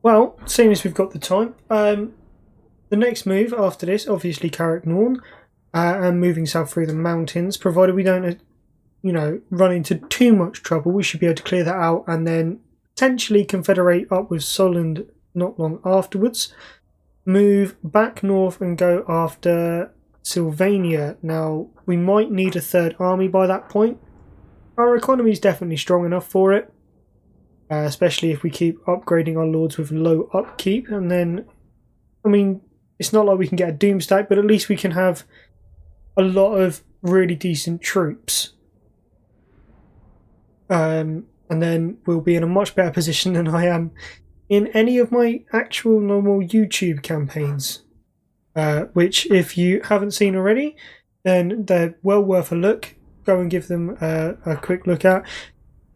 [SPEAKER 1] Well, seeing as we've got the time, the next move after this, obviously Carrick Norn, and moving south through the mountains, provided we don't, run into too much trouble, we should be able to clear that out and then potentially confederate up with Solund not long afterwards. Move back north and go after Sylvania. Now, we might need a third army by that point. Our economy is definitely strong enough for it. Especially if we keep upgrading our lords with low upkeep, and then, it's not like we can get a doom stack, but at least we can have a lot of really decent troops. And then we'll be in a much better position than I am in any of my actual normal YouTube campaigns. Which, if you haven't seen already, then they're well worth a look. Go and give them a quick look at.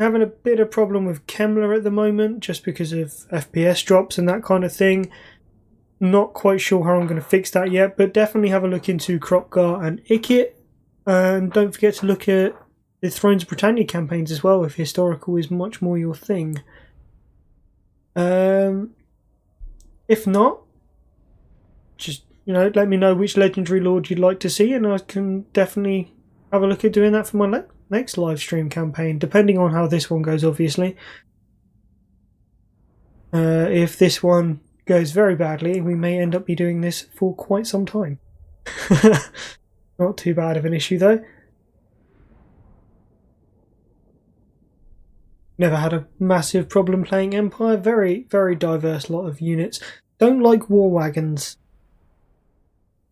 [SPEAKER 1] Having a bit of problem with Kemmler at the moment just because of FPS drops and that kind of thing. Not quite sure how I'm going to fix that yet, but definitely have a look into Kropgar and Ikit. And don't forget to look at the Thrones of Britannia campaigns as well if historical is much more your thing. If not, just let me know which legendary lord you'd like to see and I can definitely have a look at doing that for my next live stream campaign, depending on how this one goes, obviously. If this one goes very badly, we may end up be doing this for quite some time. Not too bad of an issue, though. Never had a massive problem playing Empire. Very, very diverse lot of units. Don't like war wagons.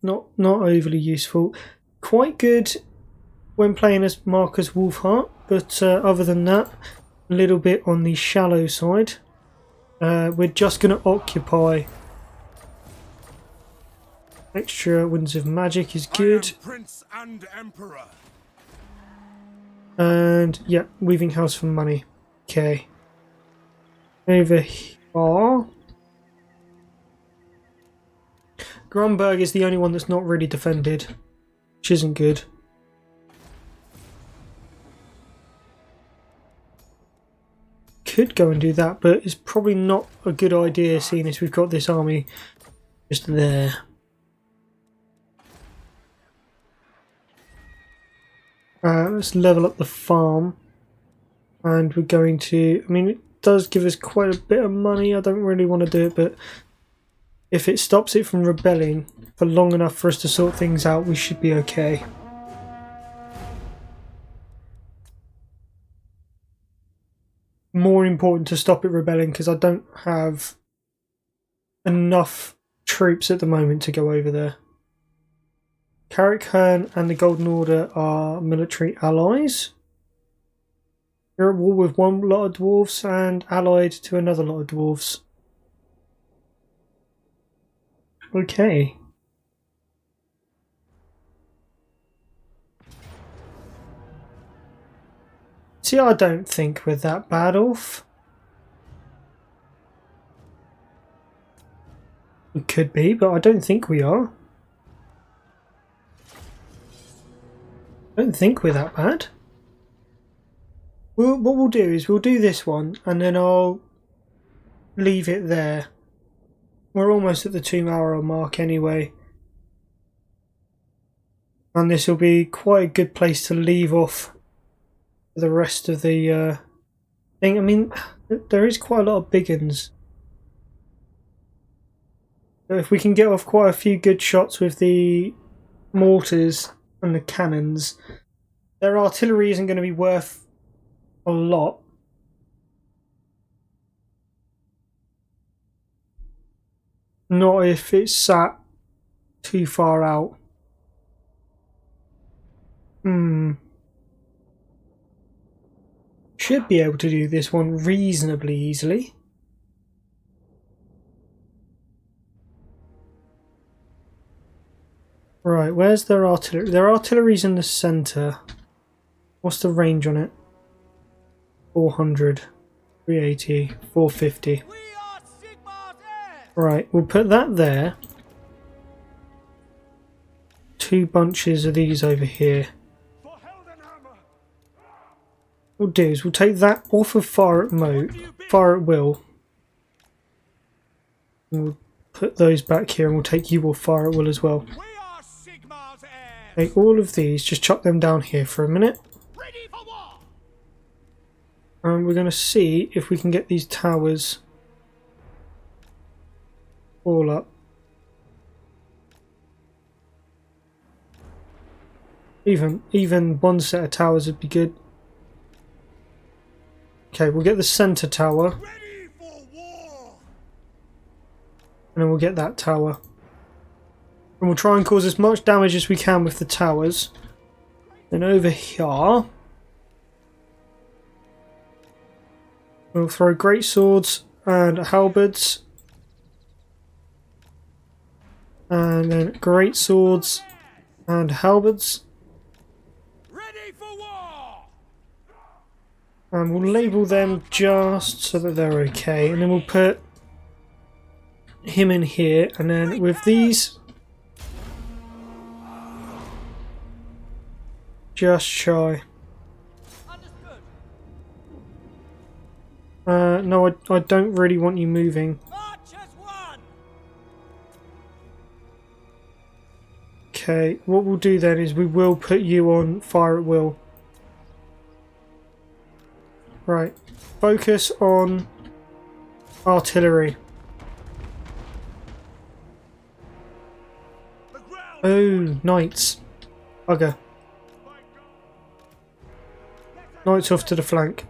[SPEAKER 1] Not overly useful. Quite good when playing as Marcus Wolfheart, but other than that, a little bit on the shallow side. We're just going to occupy. Extra Winds of Magic is good.
[SPEAKER 2] I am Prince and Emperor.
[SPEAKER 1] And yeah, Weaving House for money. Okay. Over here. Grunberg is the only one that's not really defended, which isn't good. Could go and do that, but it's probably not a good idea seeing as we've got this army just there. Let's level up the farm, and we're going to, it does give us quite a bit of money. I don't really want to do it, but if it stops it from rebelling for long enough for us to sort things out, we should be okay. more important to stop it rebelling because I don't have enough troops at the moment to go over there. Carrick Hearn and the Golden Order are military allies. You're at war with one lot of dwarves and allied to another lot of dwarves. Okay. See, I don't think we're that bad off. We could be, but I don't think we are. I don't think we're that bad. What we'll do is we'll do this one and then I'll leave it there. We're almost at the 2-hour mark anyway. And this will be quite a good place to leave off for the rest of the thing. I mean, there is quite a lot of big uns. So if we can get off quite a few good shots with the mortars and the cannons, their artillery isn't going to be worth a lot. Not if it's sat too far out. Should be able to do this one reasonably easily. Right, where's their artillery? Their artillery's in the centre. What's the range on it? 400, 380, 450. Right, we'll put that there. 2 bunches of these over here. What we'll do is we'll take that off of fire at will. And we'll put those back here and we'll take you off fire at will as well. Take all of these, just chuck them down here for a minute. And we're going to see if we can get these towers all up. Even one set of towers would be good. Okay, we'll get the centre tower. And then we'll get that tower. And we'll try and cause as much damage as we can with the towers. Then over here, we'll throw great swords and halberds. And then great swords and halberds. And we'll label them just so that they're okay. And then we'll put him in here. And then with these, just shy. No, I don't really want you moving. Okay, what we'll do then is we will put you on fire at will. Right, focus on artillery. Oh, knights. Bugger. Knights off to the flank.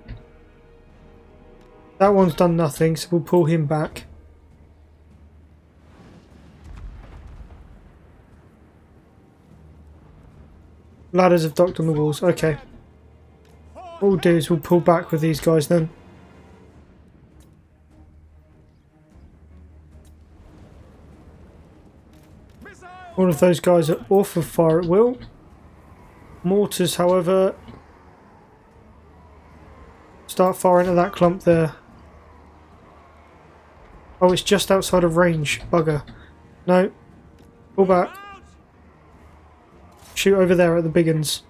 [SPEAKER 1] That one's done nothing, so we'll pull him back. Ladders have docked on the walls. Okay. What we'll do is we'll pull back with these guys then. All of those guys are off of fire at will. Mortars, however, start firing at that clump there. Oh, it's just outside of range. Bugger. No. Pull back. Shoot over there at the big uns.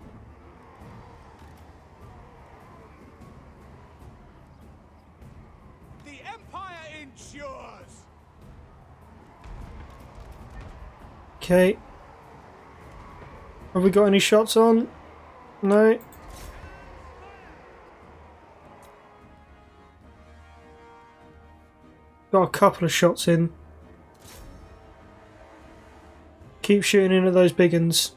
[SPEAKER 3] The Empire endures.
[SPEAKER 1] Okay. Have we got any shots on? No. Got a couple of shots in. Keep shooting in at those big uns.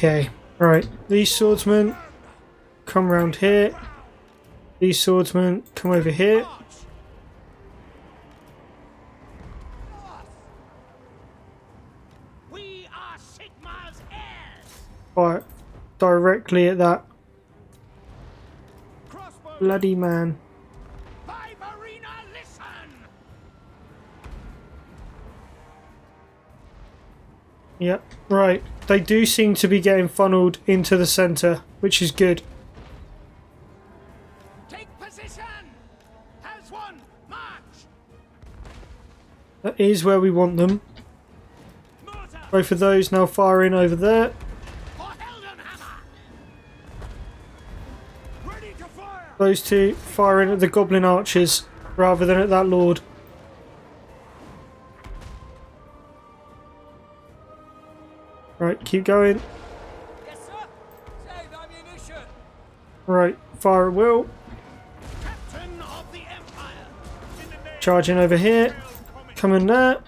[SPEAKER 1] Okay, right. These swordsmen come round here. These swordsmen come over here.
[SPEAKER 3] We are Sigmar's heirs.
[SPEAKER 1] Fire directly at that
[SPEAKER 3] Crossbow.
[SPEAKER 1] bloody man.
[SPEAKER 3] Viperina, listen.
[SPEAKER 1] Yep, right. They do seem to be getting funneled into the centre, which is good.
[SPEAKER 3] Take position. As one, march.
[SPEAKER 1] That is where we want them.
[SPEAKER 3] Mortar
[SPEAKER 1] Both of those now firing over there.
[SPEAKER 3] for Heldenhammer. Ready to fire.
[SPEAKER 1] Those two firing at the goblin archers rather than at that lord. Right, keep going.
[SPEAKER 3] Yes, sir. Save ammunition.
[SPEAKER 1] Right, fire at will.
[SPEAKER 3] Captain of the Empire. In the name
[SPEAKER 1] Charging over here.
[SPEAKER 3] of coming.
[SPEAKER 1] Coming there.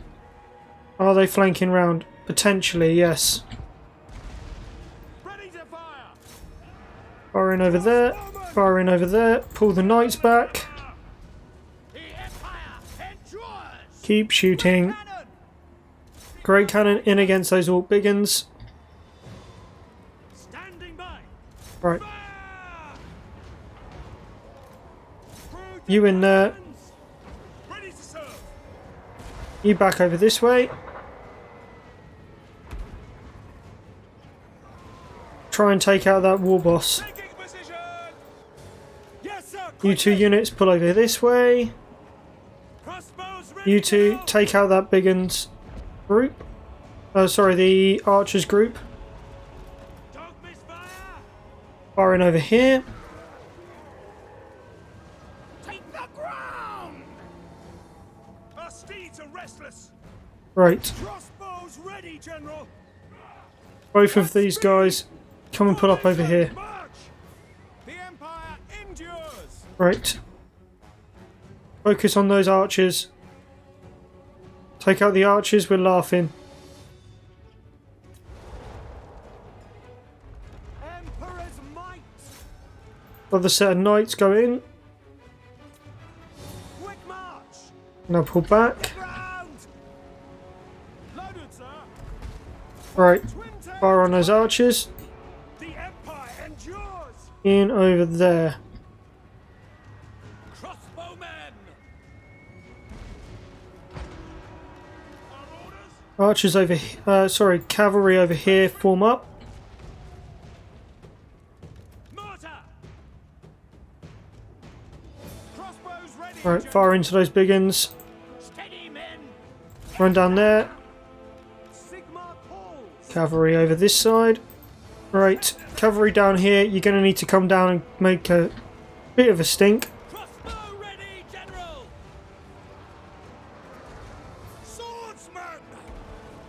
[SPEAKER 1] Are they flanking round? Potentially, yes.
[SPEAKER 3] Ready to fire.
[SPEAKER 1] Firing over there. Firing over there. Pull the knights back.
[SPEAKER 3] The Empire endures.
[SPEAKER 1] Keep shooting.
[SPEAKER 3] Cannon.
[SPEAKER 1] Great cannon in against those orc big uns.
[SPEAKER 3] Standing by.
[SPEAKER 1] Right,
[SPEAKER 3] Fire.
[SPEAKER 1] you in there.
[SPEAKER 3] Ready to serve.
[SPEAKER 1] You back over this way. Try and take out that war boss.
[SPEAKER 3] Taking position. Yes, sir.
[SPEAKER 1] You two units pull over this way.
[SPEAKER 3] Crossbows ready.
[SPEAKER 1] You two
[SPEAKER 3] to
[SPEAKER 1] take out that big uns group. Sorry, the archers group.
[SPEAKER 3] go. Don't miss fire.
[SPEAKER 1] Firing over here.
[SPEAKER 3] Take the ground. Our steeds are restless.
[SPEAKER 1] Right,
[SPEAKER 3] Crossbows ready, General.
[SPEAKER 1] both of these guys come and pull up over here.
[SPEAKER 3] March. The Empire endures.
[SPEAKER 1] Right. Focus on those archers. Take out the archers, we're laughing.
[SPEAKER 3] Emperor's might.
[SPEAKER 1] Other set of knights go in.
[SPEAKER 3] Quick march.
[SPEAKER 1] Now pull back.
[SPEAKER 3] Ground. Loaded, sir.
[SPEAKER 1] Right,
[SPEAKER 3] Twin tail.
[SPEAKER 1] fire on those archers.
[SPEAKER 3] The Empire endures.
[SPEAKER 1] In over there.
[SPEAKER 3] Crossbowmen. Our orders.
[SPEAKER 1] Archers over sorry, cavalry over here form up.
[SPEAKER 3] Mortar. Crossbows ready.
[SPEAKER 1] Right, fire into those big uns.
[SPEAKER 3] Steady, men.
[SPEAKER 1] Run down there.
[SPEAKER 3] Sigmar calls.
[SPEAKER 1] Cavalry over this side. Right, cavalry down here. You're going to need to come down and make a bit of a stink.
[SPEAKER 3] Crossbow ready, General. Swordsman.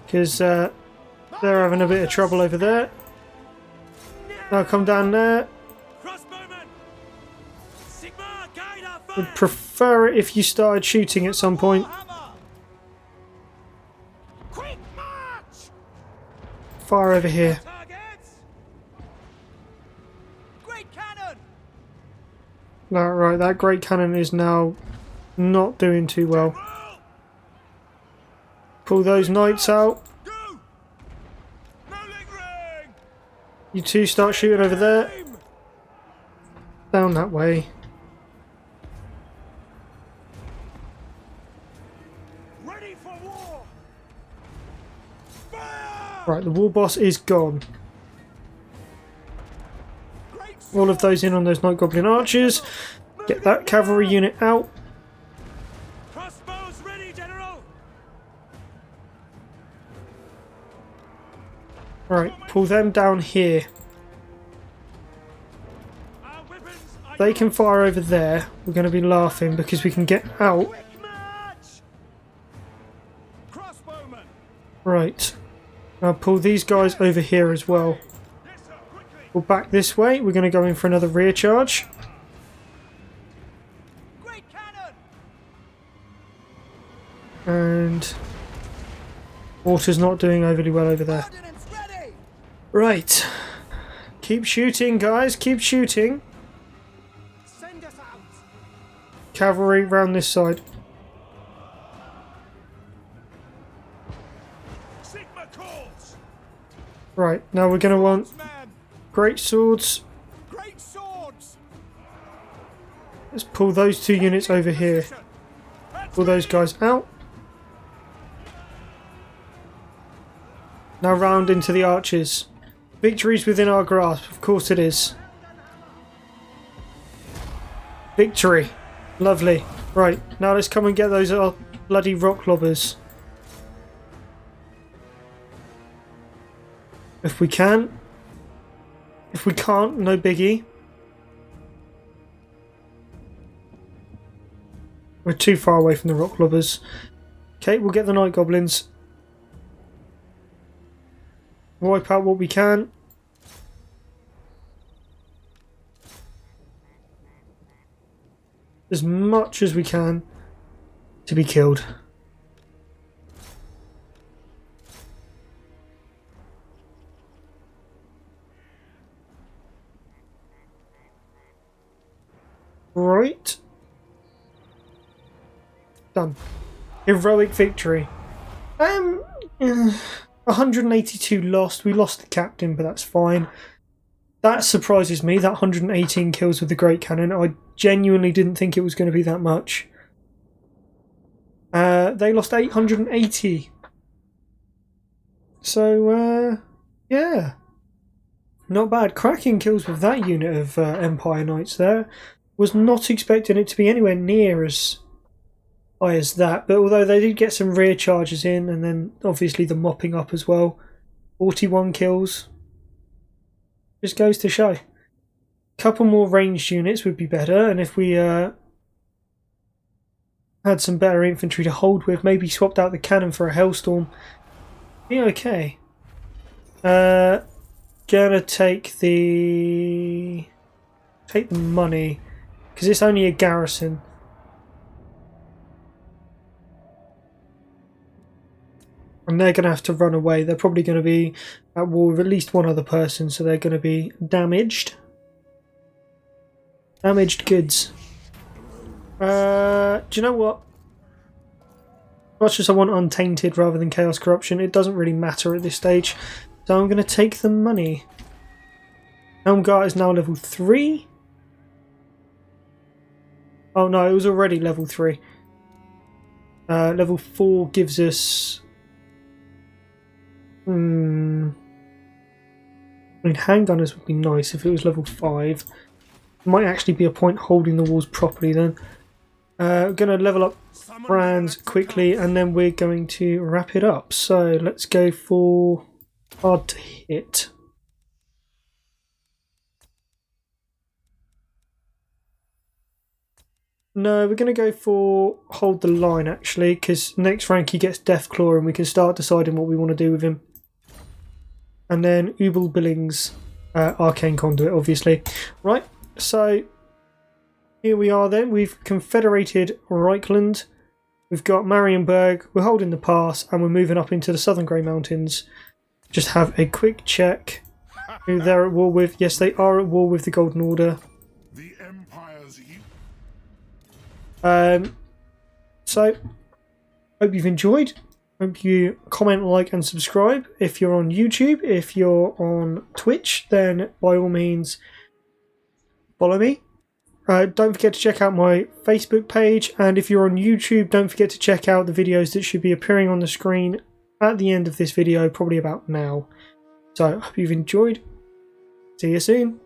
[SPEAKER 1] Because they're having a bit of trouble over there. Now come down there.
[SPEAKER 3] Crossbowmen. Sigmar, guide our fire.
[SPEAKER 1] Would prefer it if you started shooting at some point.
[SPEAKER 3] Warhammer. Quick march.
[SPEAKER 1] Fire over here.
[SPEAKER 3] Targets. Great cannon.
[SPEAKER 1] Right, that great cannon is now not doing too well.
[SPEAKER 3] Roll.
[SPEAKER 1] Pull those knights out.
[SPEAKER 3] Go. No lingering.
[SPEAKER 1] You two start shooting over there.
[SPEAKER 3] Aim.
[SPEAKER 1] Down that way.
[SPEAKER 3] Ready for war. Fire.
[SPEAKER 1] Right, the war boss is gone.
[SPEAKER 3] Great
[SPEAKER 1] All of those in on those Night Goblin archers. Get that cavalry unit out.
[SPEAKER 3] crossbows ready, General.
[SPEAKER 1] Right, pull them down here.
[SPEAKER 3] Our weapons are
[SPEAKER 1] They can fire over there. We're going to be laughing because we can get out.
[SPEAKER 3] quick march. Crossbowmen.
[SPEAKER 1] Right. Now pull these guys over here as well.
[SPEAKER 3] Yes, sir. Quickly.
[SPEAKER 1] We'll back this way. We're going to go in for another rear charge.
[SPEAKER 3] Great cannon.
[SPEAKER 1] And water's not doing overly well over there.
[SPEAKER 3] Ordnance ready.
[SPEAKER 1] Right. Keep shooting, guys. Keep shooting.
[SPEAKER 3] Send us out.
[SPEAKER 1] Cavalry round this side.
[SPEAKER 3] Sigma calls.
[SPEAKER 1] Right, now we're going to want
[SPEAKER 3] Man,
[SPEAKER 1] great swords.
[SPEAKER 3] great swords.
[SPEAKER 1] Let's pull those 2 units over here. Pull those guys out. Now round into the archers. Victory's within our grasp. Of course it is. Victory. Lovely. Right, now let's come and get those bloody rock lobbers. If we can. If we can't, no biggie. We're too far away from the rock lobbers. Okay, we'll get the night goblins. Wipe out what we can. As much as we can to be killed. Right. Done. Heroic victory. 182 lost. We lost the captain, but that's fine. That surprises me, that 118 kills with the Great Cannon. I genuinely didn't think it was going to be that much. They lost 880. So, yeah. Not bad. Cracking kills with that unit of Empire Knights there. Was not expecting it to be anywhere near as high as that. But although they did get some rear charges in, and then obviously the mopping up as well. 41 kills. Just goes to show. Couple more ranged units would be better, and if we had some better infantry to hold with, maybe swapped out the cannon for a Hellstorm, be okay. Gonna take the money because it's only a garrison. And they're going to have to run away. They're probably going to be at war with at least one other person, so they're going to be damaged. Damaged goods. Do you know what? Much as I want Untainted rather than Chaos Corruption, it doesn't really matter at this stage. So I'm going to take the money. Helmgart is now level 3. Oh no, it was already level 3. Level 4 gives us... I mean, handgunners would be nice if it was level 5. Might actually be a point holding the walls properly then. We're going to level up Franz quickly and then we're going to wrap it up. So let's go for hard to hit. No, we're going to go for hold the line actually, because next rank he gets Deathclaw and we can start deciding what we want to do with him. And then Ubel Billings, Arcane Conduit obviously. Right, so here we are then. We've confederated Reichland. We've got Marienburg. We're holding the pass and we're moving up into the Southern Grey Mountains. Just have a quick check who they're at war with. Yes, they are at war with the Golden Order.
[SPEAKER 4] The Empire's
[SPEAKER 1] So, hope you've enjoyed. Hope you comment, like and subscribe. If you're on YouTube, if you're on Twitch, then by all means follow me. Don't forget to check out my Facebook page, and if you're on YouTube, don't forget to check out the videos that should be appearing on the screen at the end of this video, probably about now. So, hope you've enjoyed. See you soon.